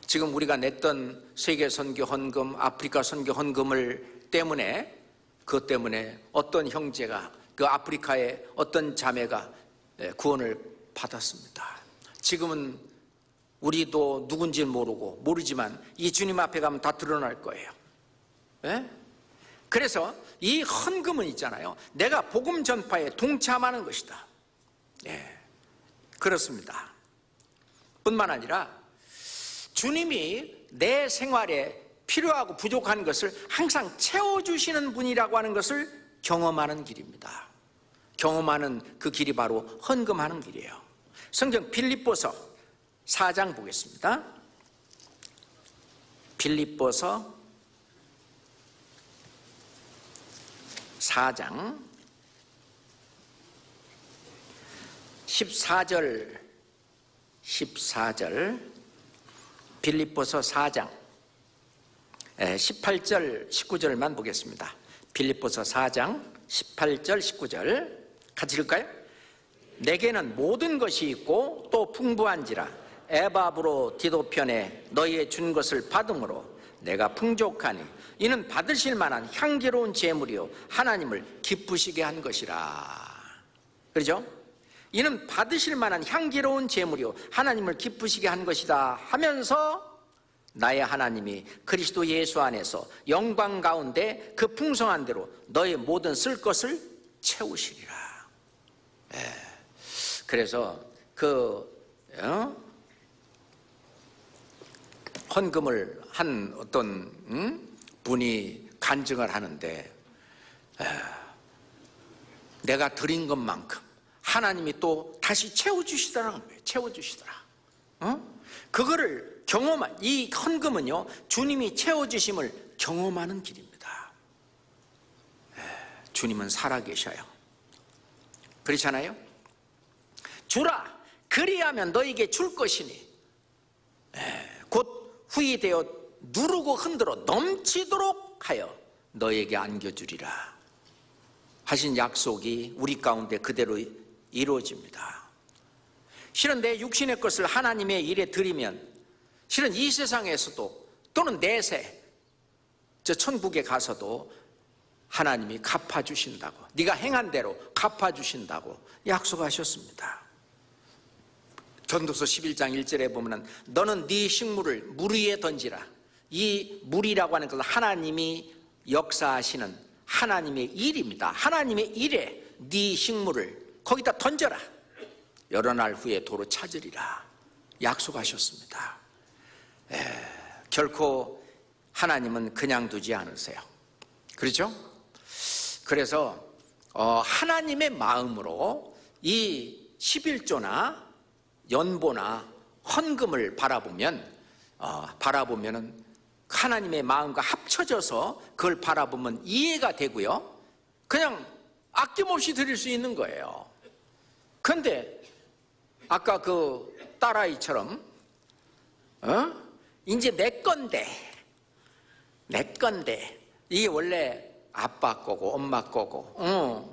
지금 우리가 냈던 세계 선교 헌금, 아프리카 선교 헌금을 때문에 그것 때문에 어떤 형제가 그 아프리카의 어떤 자매가 구원을 받았습니다. 지금은 우리도 누군지는 모르지만 이 주님 앞에 가면 다 드러날 거예요. 그래서 이 헌금은 있잖아요. 내가 복음 전파에 동참하는 것이다. 그렇습니다. 뿐만 아니라 주님이 내 생활에 필요하고 부족한 것을 항상 채워주시는 분이라고 하는 것을 경험하는 길입니다. 경험하는 그 길이 바로 헌금하는 길이에요. 성경 빌립보서 4장 보겠습니다. 빌립보서 4장 14절 빌립보서 4장 18절 19절만 보겠습니다. 빌립보서 4장 18절 19절 같이 읽을까요? 내게는 모든 것이 있고 또 풍부한지라 에바브로 디도편에 너희의 준 것을 받음으로 내가 풍족하니 이는 받으실 만한 향기로운 제물이요 하나님을 기쁘시게 한 것이라. 그렇죠? 이는 받으실 만한 향기로운 제물이요 하나님을 기쁘시게 한 것이다 하면서 나의 하나님이 그리스도 예수 안에서 영광 가운데 그 풍성한 대로 너의 모든 쓸 것을 채우시리라. 그래서 헌금을 한 어떤 분이 간증을 하는데 내가 드린 것만큼 하나님이 또 다시 채워주시더라는 거예요. 채워주시더라. 그거를 경험한, 이 헌금은요, 주님이 채워주심을 경험하는 길입니다. 주님은 살아계셔요. 그렇잖아요? 주라, 그리하면 너에게 줄 것이니 곧 후이 되어 누르고 흔들어 넘치도록 하여 너에게 안겨주리라 하신 약속이 우리 가운데 그대로 이루어집니다. 실은 내 육신의 것을 하나님의 일에 드리면 실은 이 세상에서도 또는 내세 저 천국에 가서도 하나님이 갚아주신다고, 네가 행한 대로 갚아주신다고 약속하셨습니다. 전도서 11장 1절에 보면 너는 네 식물을 물 위에 던지라. 이 물이라고 하는 것은 하나님이 역사하시는 하나님의 일입니다. 하나님의 일에 네 식물을 거기다 던져라. 여러 날 후에 도로 찾으리라 약속하셨습니다. 결코 하나님은 그냥 두지 않으세요. 그렇죠? 그래서 하나님의 마음으로 이 11조나 연보나 헌금을 바라보면은 하나님의 마음과 합쳐져서 그걸 바라보면 이해가 되고요, 그냥 아낌없이 드릴 수 있는 거예요. 그런데 아까 그 딸아이처럼 이제 내 건데 이게 원래 아빠 거고 엄마 거고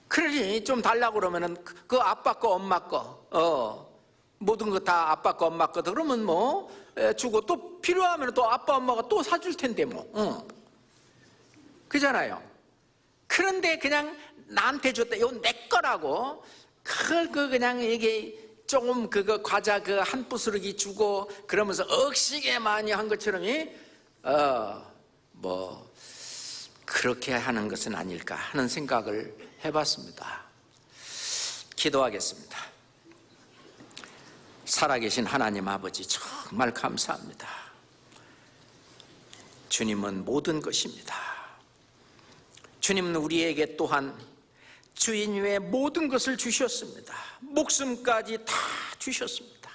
그러니 좀 달라고 그러면은 그 아빠 거 엄마 거 모든 거 다 아빠 거 엄마 거다 그러면 뭐 주고 또 필요하면 또 아빠 엄마가 또 사줄 텐데 뭐 그잖아요. 그런데 그냥 나한테 줬다 이건 내 거라고 그냥 이게 조금 그거 과자 그 한 부스러기 주고 그러면서 억시게 많이 한 것처럼 뭐 그렇게 하는 것은 아닐까 하는 생각을 해봤습니다. 기도하겠습니다. 살아계신 하나님 아버지 정말 감사합니다. 주님은 모든 것입니다. 주님은 우리에게 또한 주인 외에 모든 것을 주셨습니다. 목숨까지 다 주셨습니다.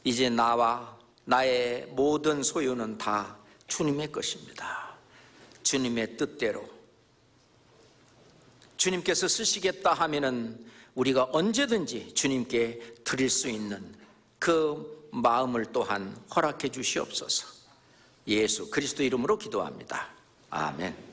이제 나와 나의 모든 소유는 다 주님의 것입니다. 주님의 뜻대로 주님께서 쓰시겠다 하면은 우리가 언제든지 주님께 드릴 수 있는 그 마음을 또한 허락해 주시옵소서. 예수 그리스도 이름으로 기도합니다. 아멘.